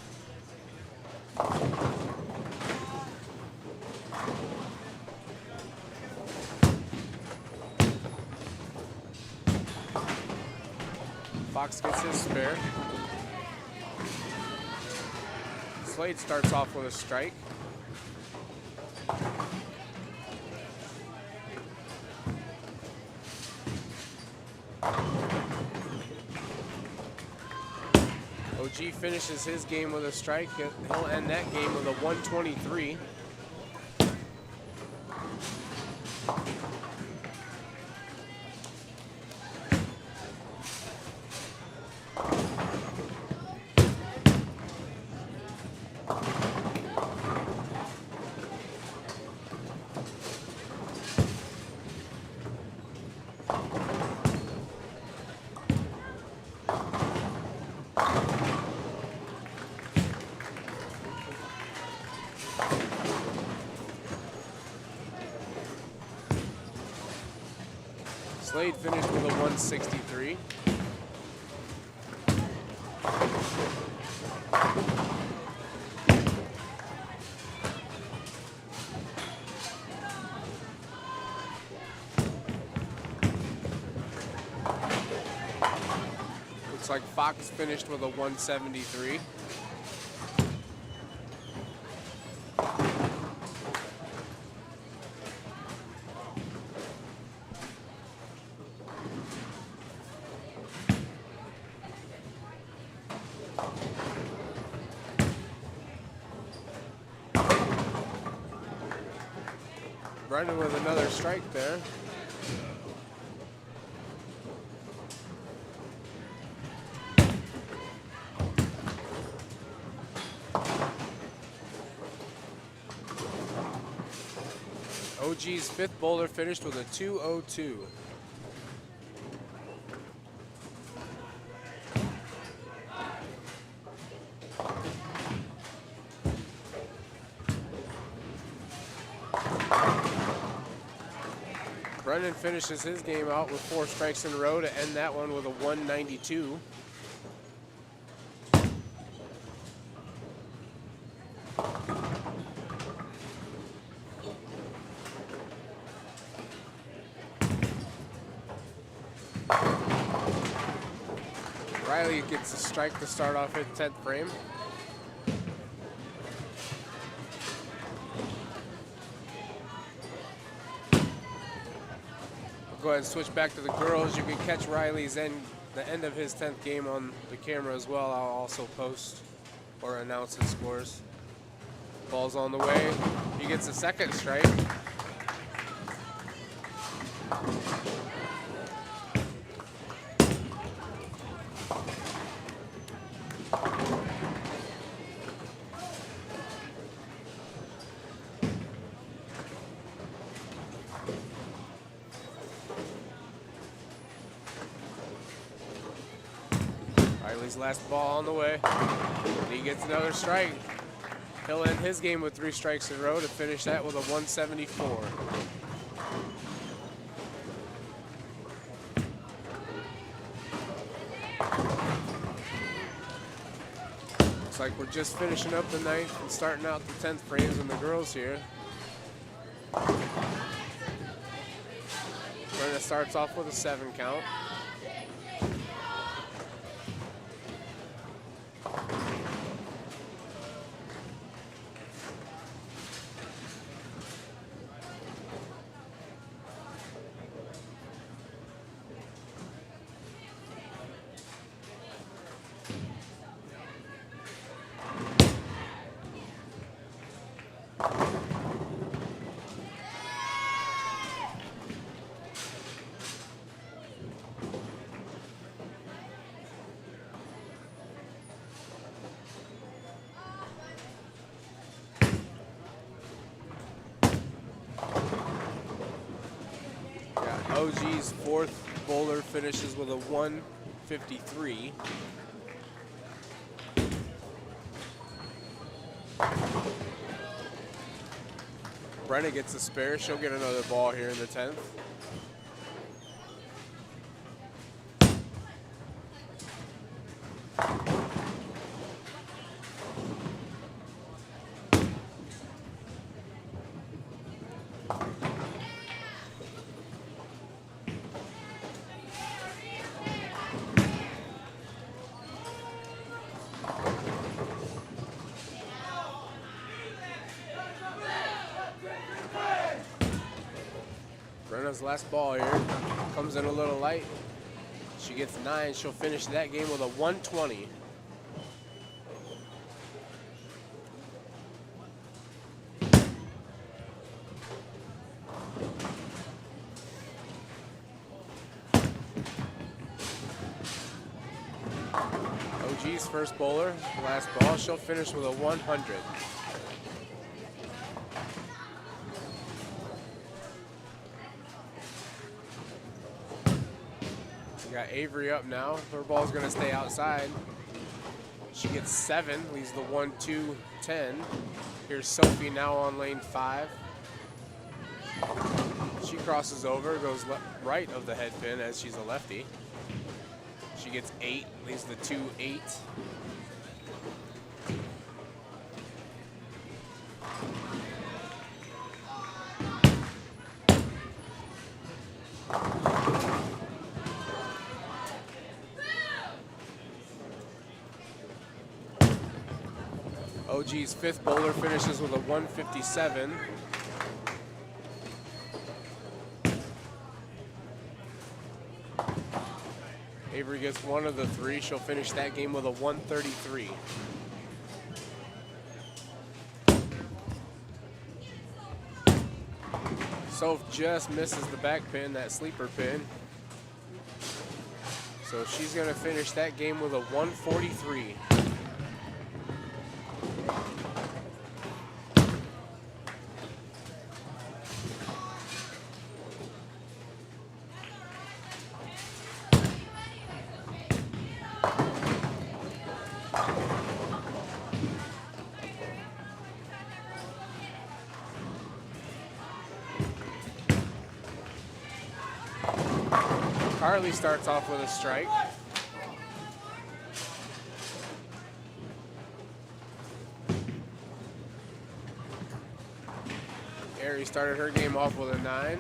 Fox gets his spare. Slade starts off with a strike. OG finishes his game with a strike. He'll end that game with a 123. Slade finished with a 163. Looks like Fox finished with a 173. Brendan with another strike there. OG's 5th bowler finished with a 202. Brendan finishes his game out with 4 strikes in a row to end that one with a 192. Riley gets a strike to start off his 10th frame. Go ahead and switch back to the girls. You can catch Riley's the end of his 10th game on the camera as well. I'll also post or announce his scores. Ball's on the way. He gets a 2nd strike. Riley's last ball on the way. And he gets another strike. He'll end his game with 3 strikes in a row to finish that with a 174. Looks like we're just finishing up the 9th and starting out the 10th frames in the girls here. Brenda starts off with a 7 count. OG's fourth bowler finishes with a 153. Brenna gets a spare. She'll get another ball here in the 10th. Brenna's last ball here comes in a little light. She gets 9. She'll finish that game with a 120. OG's first bowler, last ball, she'll finish with a 100. We got Avery up now. Her ball's gonna stay outside. She gets 7, leaves the 1, 2, 10. Here's Sophie now on lane 5. She crosses over, goes right of the head pin as she's a lefty. She gets 8, leaves the 2, 8. OG's fifth bowler finishes with a 157. Avery gets 1 of the 3. She'll finish that game with a 133. Soph just misses the back pin, that sleeper pin. So she's going to finish that game with a 143. Carly starts off with a strike. Ari started her game off with a 9.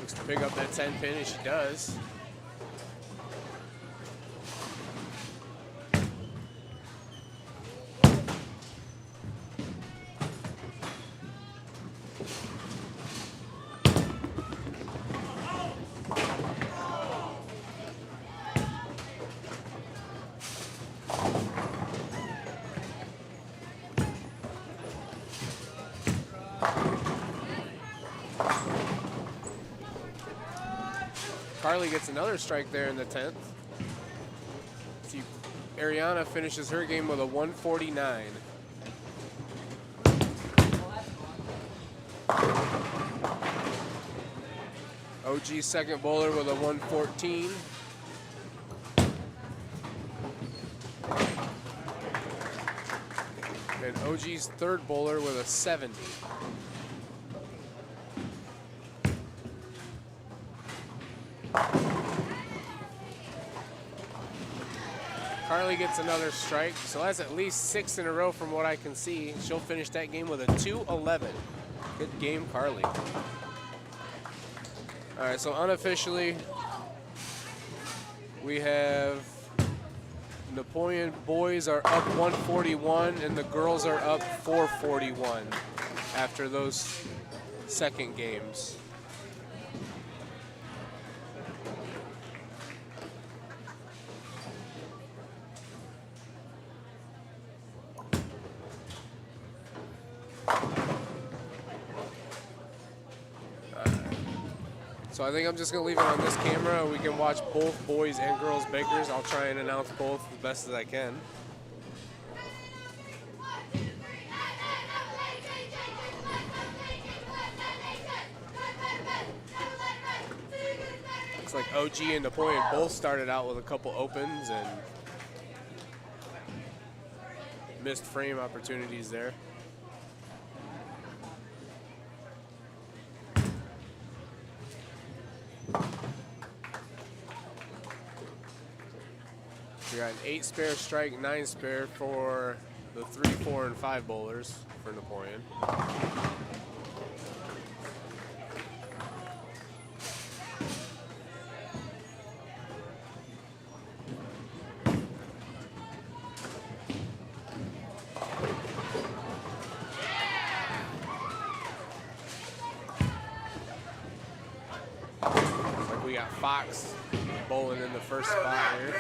Looks to pick up that 10 pin, and she does. Carly gets another strike there in the 10th. See, Ariana finishes her game with a 149. OG's second bowler with a 114. And OG's third bowler with a 70. Carly gets another strike, so that's at least 6 in a row from what I can see. She'll finish that game with a 211. Good game, Carly. All right, so unofficially, we have Napoleon boys are up 141 and the girls are up 441 after those second games. So I think I'm just going to leave it on this camera. We can watch both boys and girls bakers. I'll try and announce both the best as I can. Looks like OG and Napoleon both started out with a couple opens and missed frame opportunities there. We got an 8 spare strike, 9 spare for the 3, 4, and 5 bowlers for Napoleon. Looks like we got Fox bowling in the first spot here.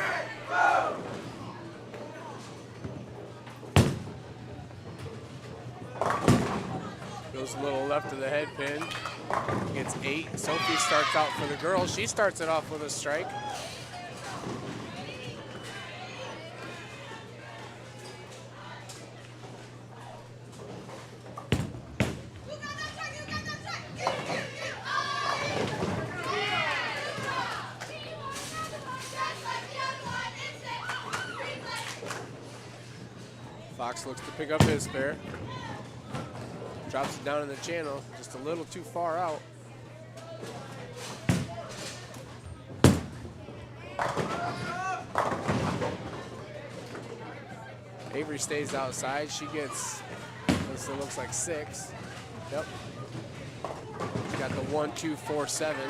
Goes a little left of the head pin. Gets 8. Sophie starts out for the girls. She starts it off with a strike. Fox looks to pick up his spare. Drops it down in the channel, just a little too far out. Avery stays outside. She gets, this looks like 6. Yep. She's got the 1, 2, 4, 7.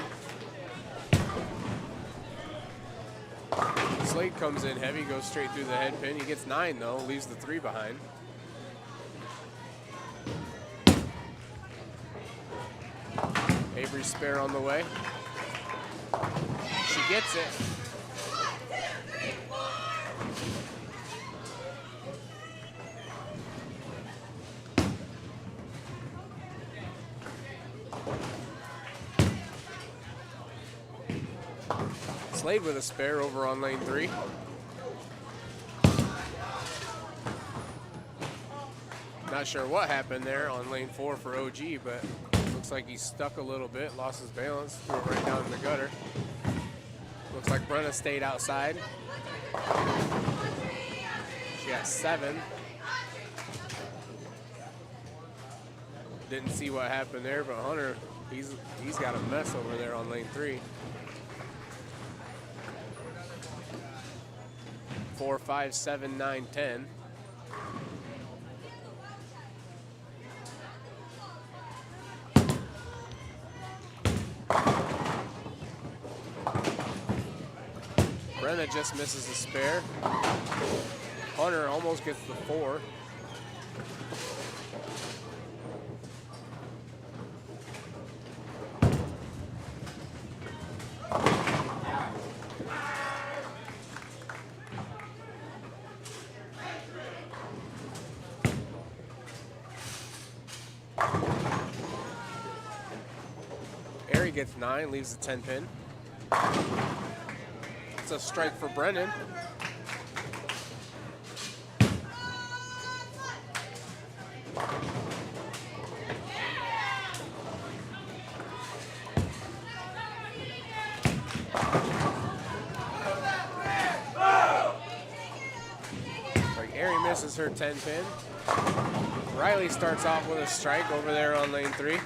Slade comes in heavy, goes straight through the head pin. He gets 9 though, leaves the 3 behind. Avery's spare on the way. She gets it. Slade with a spare over on lane 3. Not sure what happened there on lane 4 for OG, but looks like he stuck a little bit, lost his balance, threw it right down in the gutter. Looks like Brenna stayed outside. She got 7. Didn't see what happened there, but Hunter, he's got a mess over there on lane 3. 4, 5, 7, 9, 10. Brenna just misses a spare. Hunter almost gets the 4. Ari gets 9, leaves the 10 pin. It's a strike for Brennan. Like Ari misses her 10 pin. Riley starts off with a strike over there on lane 3.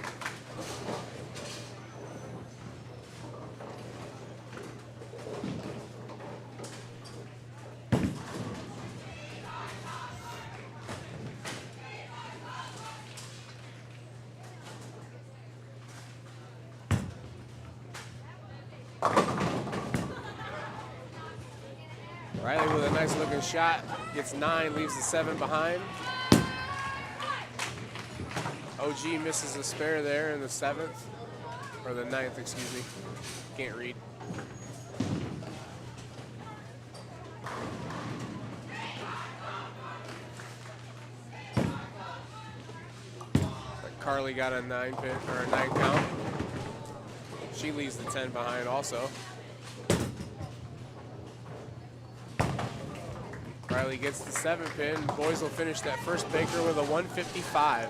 Riley with a nice looking shot, gets 9, leaves the 7 behind. OG misses a spare there in the 7th, or the 9th, excuse me. Can't read. Carly got a 9 pin, or a 9 count. She leaves the 10 behind also. Riley gets the 7 pin. Boys will finish that first baker with a 155.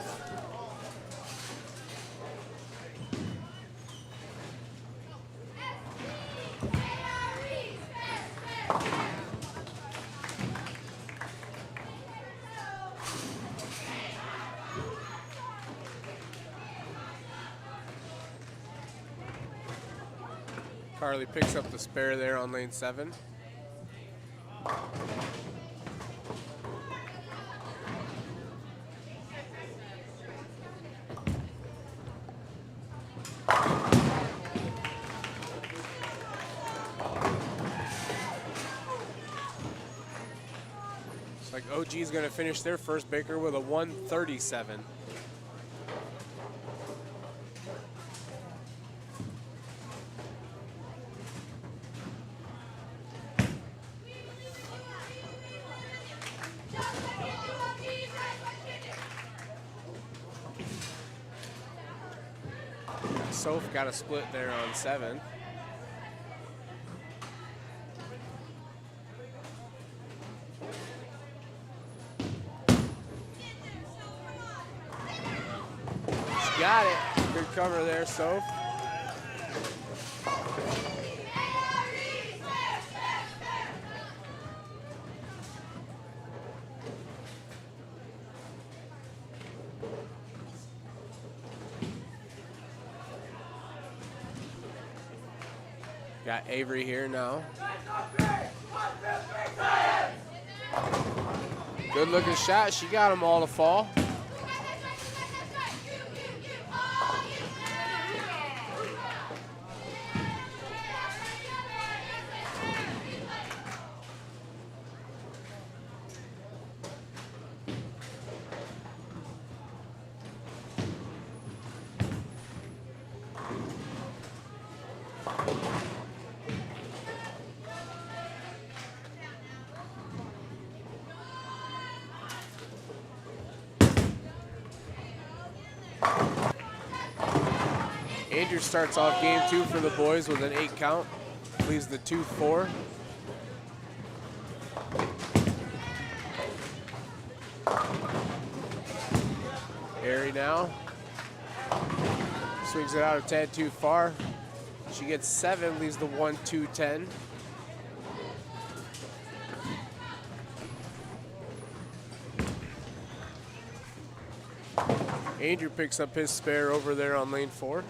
Carly picks up the spare there on lane 7. Looks like OG is going to finish their first baker with a 137. Soph got a split there on 7. She got it. Good cover there, Soph. Got Avery here now. Good looking shot. She got them all to fall. Andrew starts off game 2 for the boys with an 8 count. Leaves the 2-4. Airy now. Swings it out a tad too far. She gets 7, leaves the 1-2-10. Andrew picks up his spare over there on lane 4.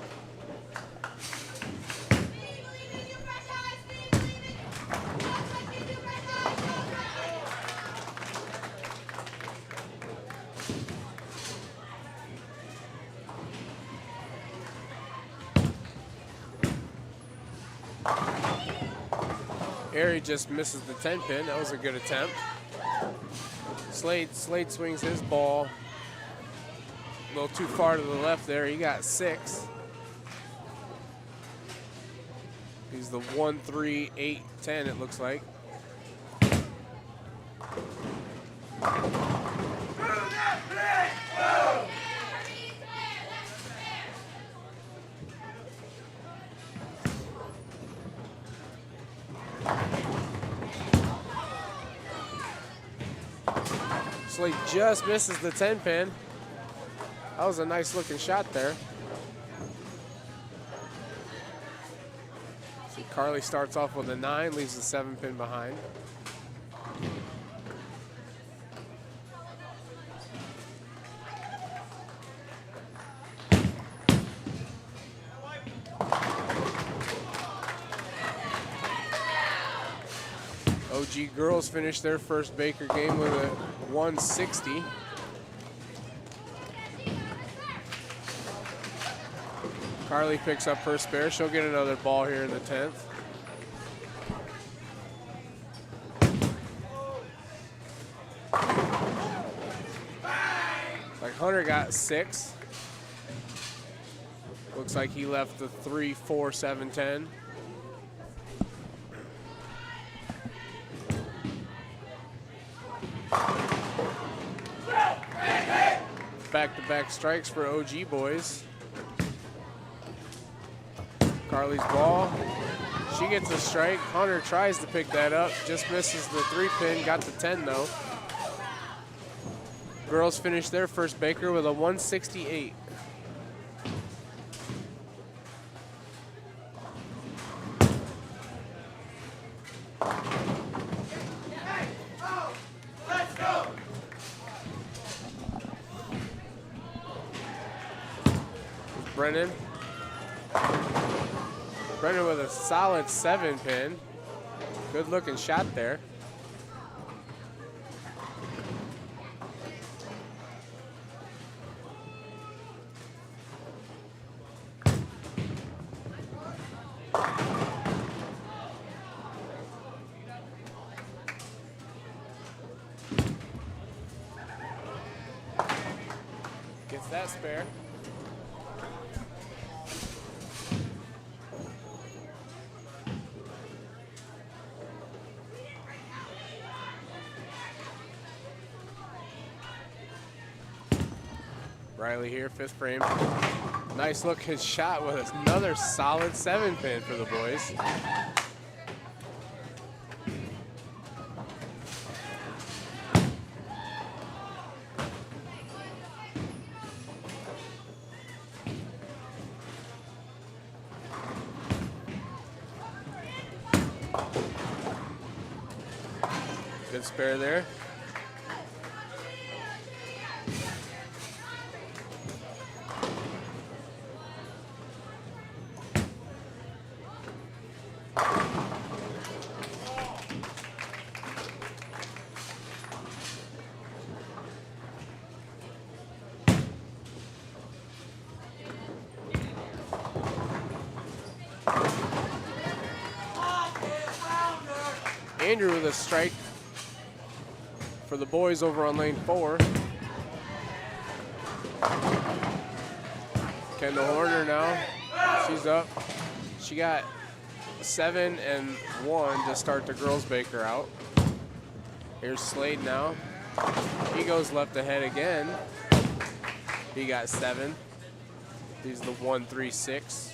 Airy just misses the 10 pin. That was a good attempt. Slade swings his ball a little too far to the left there. He got 6. He's the 1-3-8-10, it looks like. Slade just misses the 10 pin. That was a nice looking shot there. See, Carly starts off with a 9, leaves the 7 pin behind. OG girls finished their first Baker game with a 160. Carly picks up her spare. She'll get another ball here in the 10th. Like Hunter got 6. Looks like he left the 3-4-7-10. Back-to-back strikes for OG boys. Carly's ball. She gets a strike. Hunter tries to pick that up. Just misses the 3 pin. Got the 10 though. Girls finish their first Baker with a 168. Brennan. Brennan with a solid 7-pin. Good looking shot there. Gets that spare. Riley here, 5th frame. Nice looking shot with another solid 7-pin for the boys. Good spare there. Andrew with a strike for the boys over on lane 4. Kendall Horner now, she's up. She got 7 and 1 to start the girls Baker out. Here's Slade now. He goes left ahead again. He got 7. He's the 1-3-6.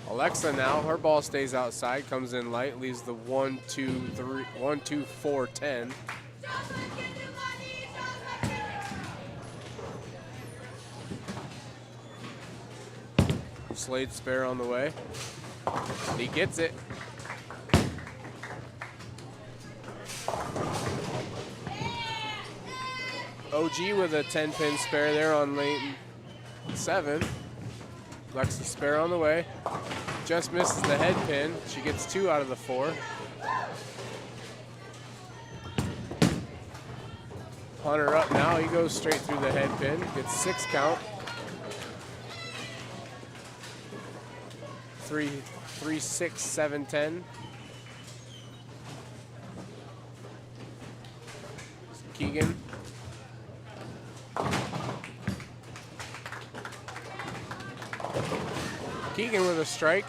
Alexa now, her ball stays outside, comes in light, leaves the 1-2-4-10. Slade spare on the way. He gets it. OG with a 10-pin spare there on lane 7. Alexa spare on the way. Just misses the head pin. She gets 2 out of the 4. Hunter up now. He goes straight through the head pin. Gets 6 count. 3, 6, 7, 10. Keegan. Keegan with a strike.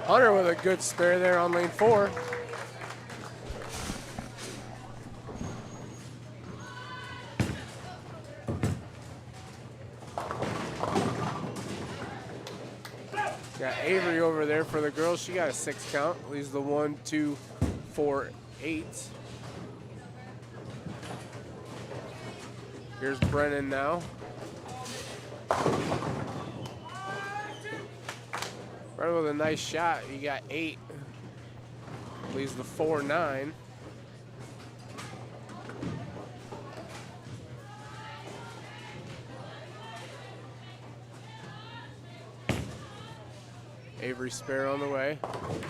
Hunter with a good spare there on lane 4. Got Avery over there for the girls. She got a 6 count. Leaves the 1-2-4-8. Here's Brennan now. Brennan with a nice shot. He got 8. Leaves the 4-9. Avery spare on the way.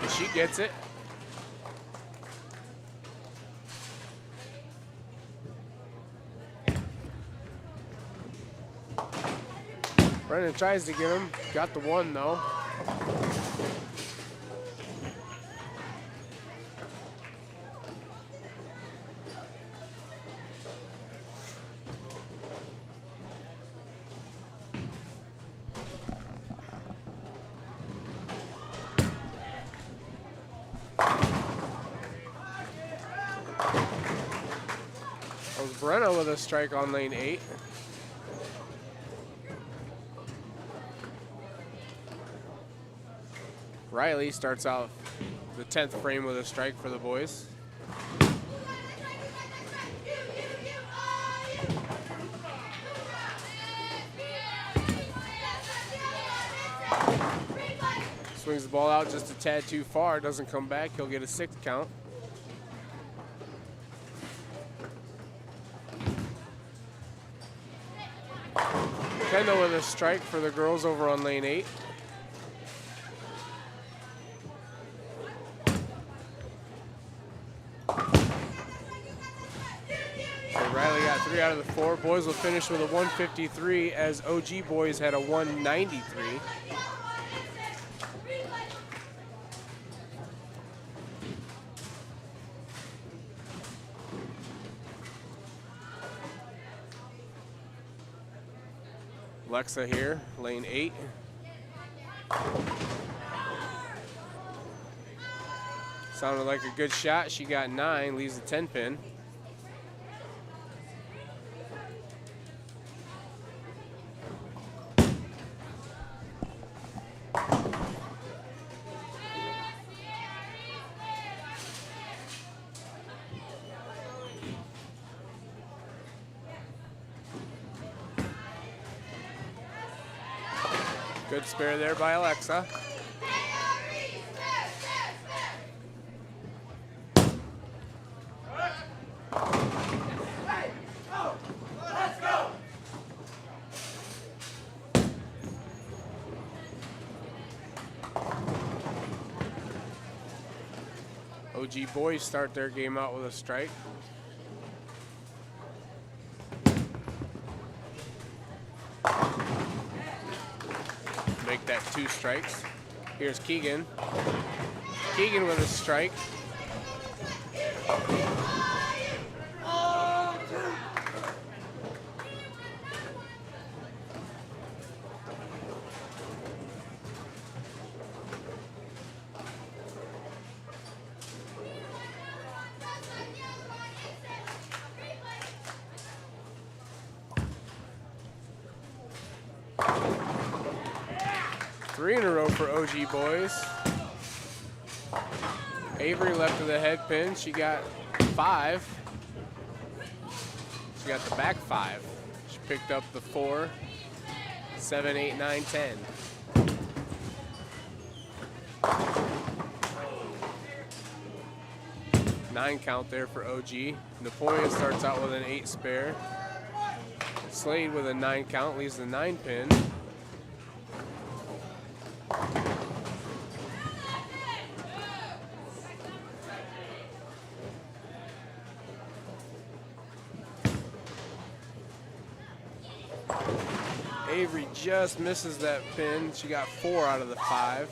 And she gets it. Brennan tries to get him. Got the 1 though. Brenna with a strike on lane 8. Riley starts out the 10th frame with a strike for the boys. Swings the ball out just a tad too far. Doesn't come back. He'll get a 6 count. Kendall with a strike for the girls over on lane 8. Riley got 3 out of the 4. Boys will finish with a 153 as OG boys had a 193. Alexa here, lane 8. Sounded like a good shot. She got 9, leaves the 10 pin. Good spare there by Alexa. OG boys start their game out with a strike. Make that 2 strikes. Here's Keegan. Keegan with a strike. Three in a row for OG boys. Avery left with a head pin. She got 5. She got the back 5. She picked up the 4, 7, 8, 9, 10. Nine count there for OG. Napoleon starts out with an 8 spare. Slade with a 9 count, leaves the 9 pin. Avery just misses that pin. She got 4 out of the 5.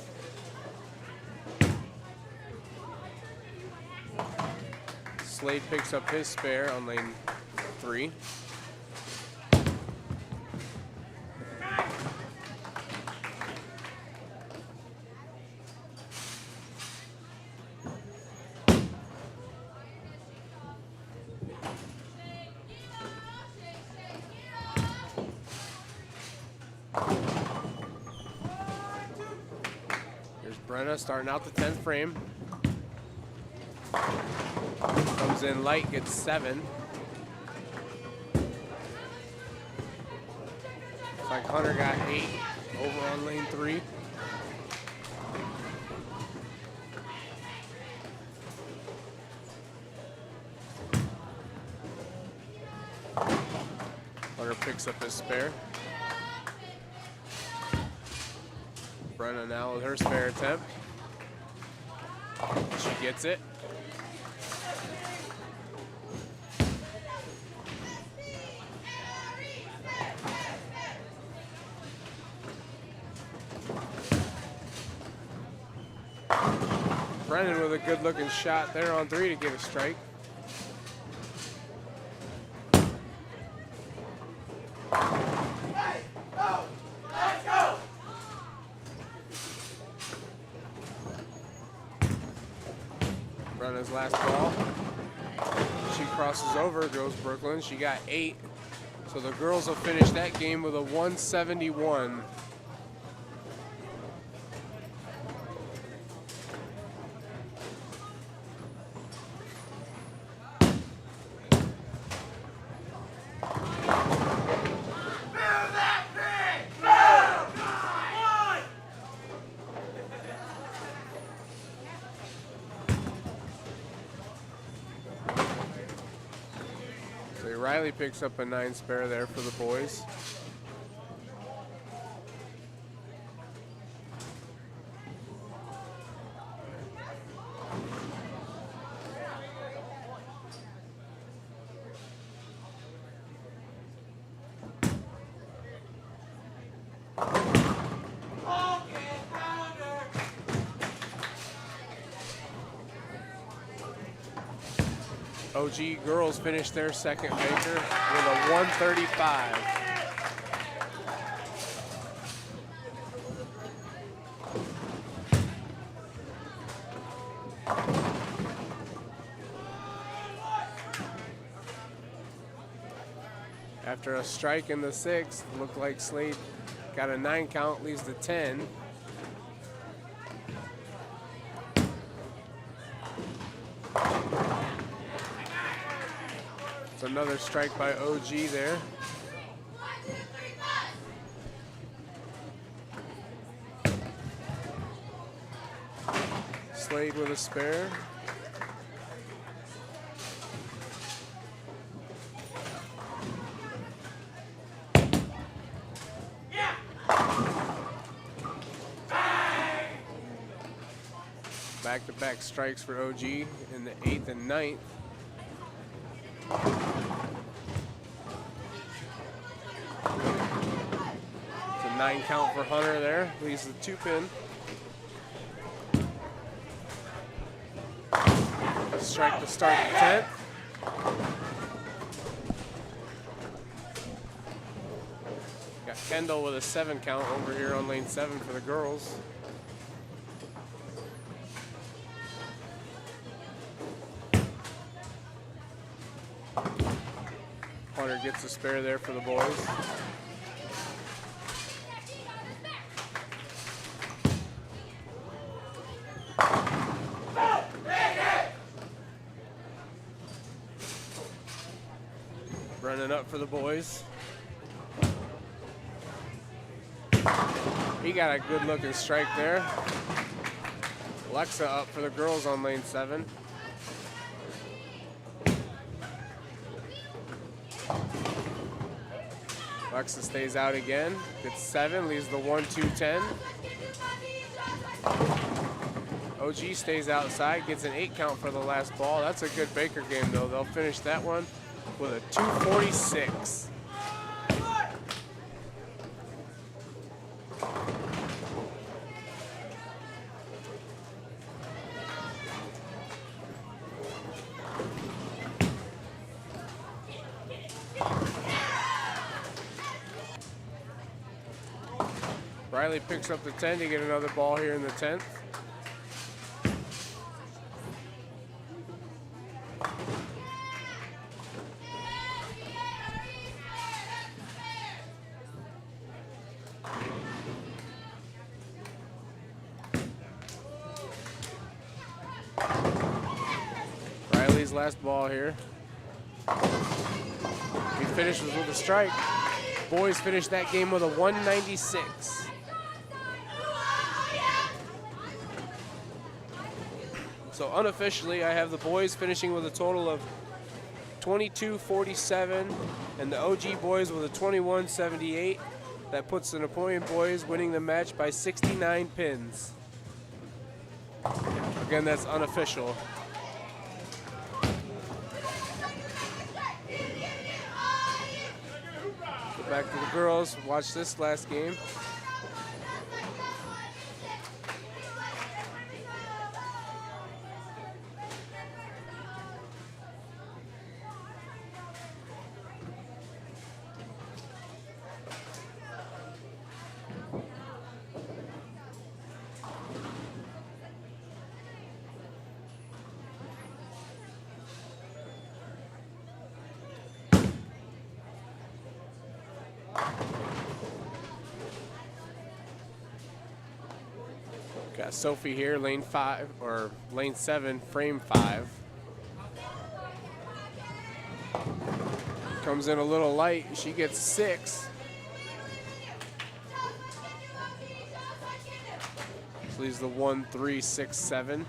Slade picks up his spare on lane 3. Starting out the 10th frame. Comes in light, gets 7. Looks like Hunter got 8 over on lane 3. Hunter picks up his spare. Brenna now with her spare attempt. She gets it. Brennan with a good looking shot there on 3 to get a strike. Brenna's last ball. She crosses over, goes Brooklyn. She got 8. So the girls will finish that game with a 171. Riley picks up a 9 spare there for the boys. OG girls finished their second baker with a 135. After a strike in the 6th, looked like Slade got a 9 count, leaves the 10. It's another strike by OG there. Slade with a spare. Back-to-back strikes for OG in the 8th and 9th. It's a 9 count for Hunter there, leaves the 2 pin. Strike to start the 10th. Got Kendall with a 7 count over here on lane 7 for the girls. Hunter gets a spare there for the boys. Brennan up for the boys. He got a good looking strike there. Alexa up for the girls on lane 7. Alexa stays out again, gets 7, leaves the 1-2-10. OG stays outside, gets an 8 count for the last ball. That's a good Baker game though. They'll finish that one with a 246. Riley picks up the 10 to get another ball here in the 10th. Riley's last ball here. He finishes with a strike. Boys finished that game with a 196. So unofficially, I have the boys finishing with a total of 22-47, and the OG boys with a 21-78. That puts the Napoleon boys winning the match by 69 pins. Again, that's unofficial. Go back to the girls, watch this last game. Got Sophie here, lane 5, or lane 7, frame 5. Comes in a little light, she gets 6. This leaves the 1-3-6-7.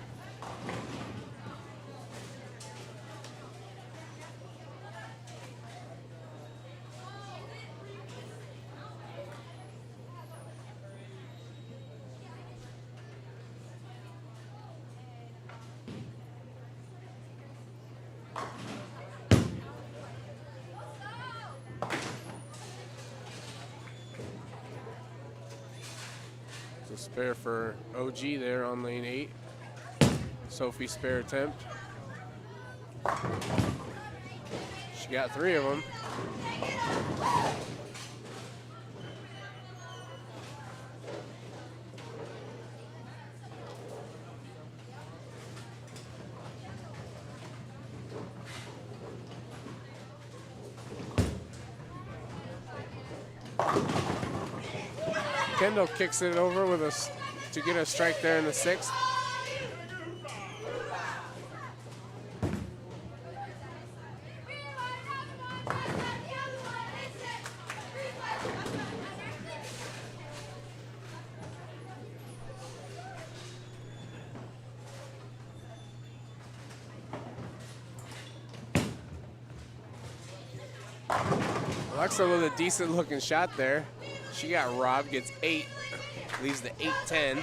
Spare for OG there on lane 8. Sophie spare attempt. She got 3 of them. Kendall kicks it over with to get a strike there in the 6th. Alexa with a decent looking shot there. She got robbed, gets 8, leaves the 8-10.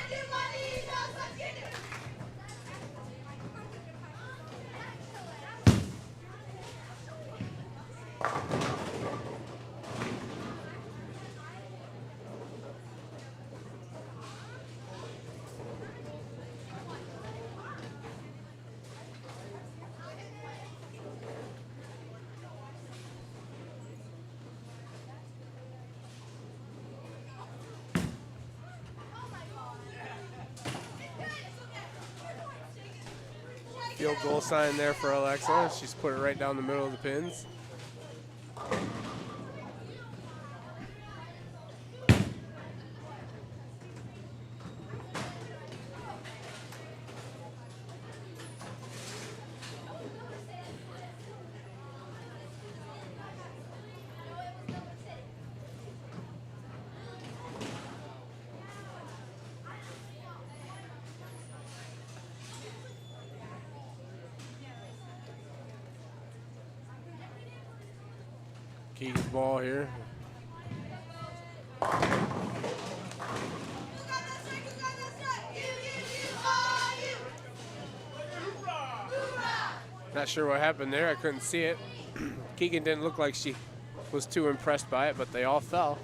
Field goal sign there for Alexa. She's put it right down the middle of the pins. Keegan's ball here. Not sure what happened there. I couldn't see it. Keegan didn't look like she was too impressed by it, but they all fell.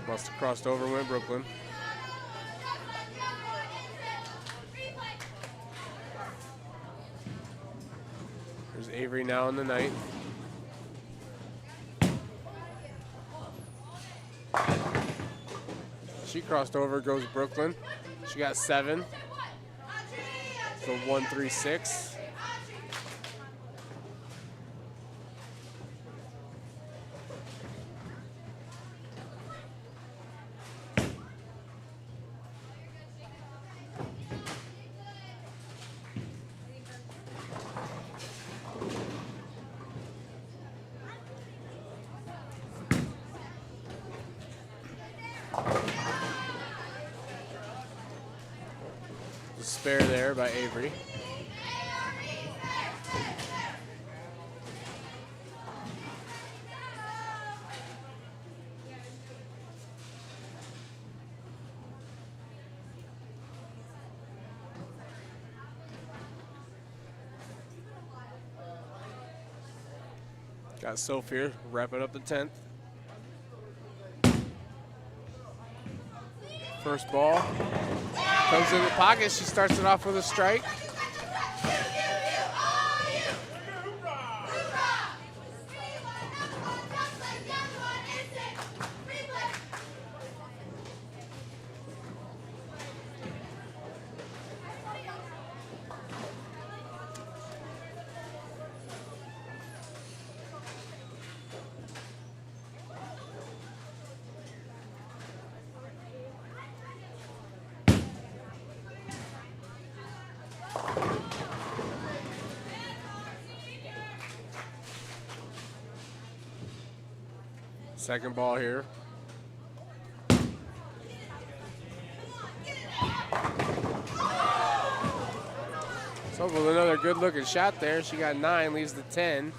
Must have crossed over and went Brooklyn. There's Avery now in the 9th. She crossed over, goes Brooklyn. She got 7. So 1-3-6. Spare there by Avery. Got Soph here, wrapping up the 10th. First ball. Comes in the pocket. She starts it off with a strike. Second ball here. So with another good looking shot there. She got 9, leaves the 10.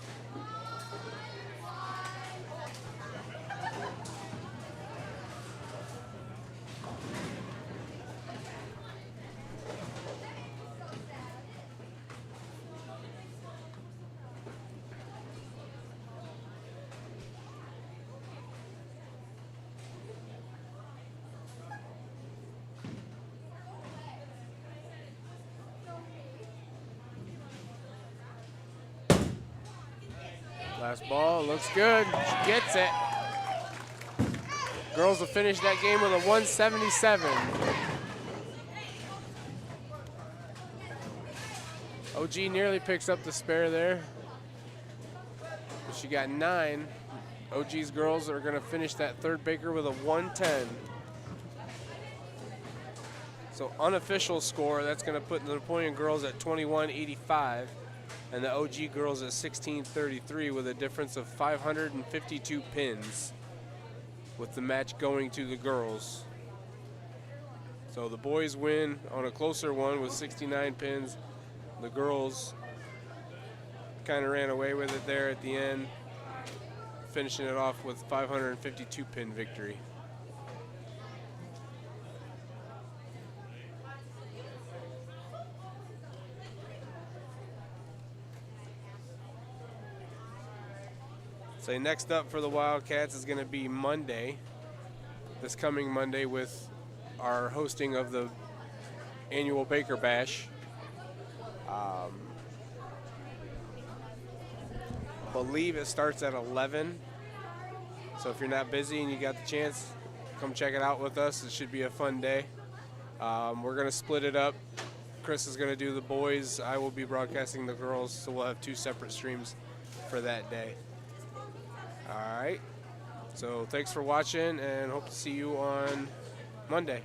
Last ball, looks good. She gets it. Girls will finish that game with a 177. OG nearly picks up the spare there. She got 9. OG's girls are going to finish that third baker with a 110. So unofficial score, that's going to put the Napoleon girls at 2185 and the OG girls at 1633 with a difference of 552 pins, with the match going to the girls. So the boys win on a closer one with 69 pins. The girls kind of ran away with it there at the end, finishing it off with 552 pin victory. So next up for the Wildcats is going to be Monday, this coming Monday, with our hosting of the annual Baker Bash. I believe it starts at 11. So if you're not busy and you got the chance, come check it out with us. It should be a fun day. We're going to split it up. Chris is going to do the boys. I will be broadcasting the girls, so we'll have 2 separate streams for that day. All right. So thanks for watching, and hope to see you on Monday.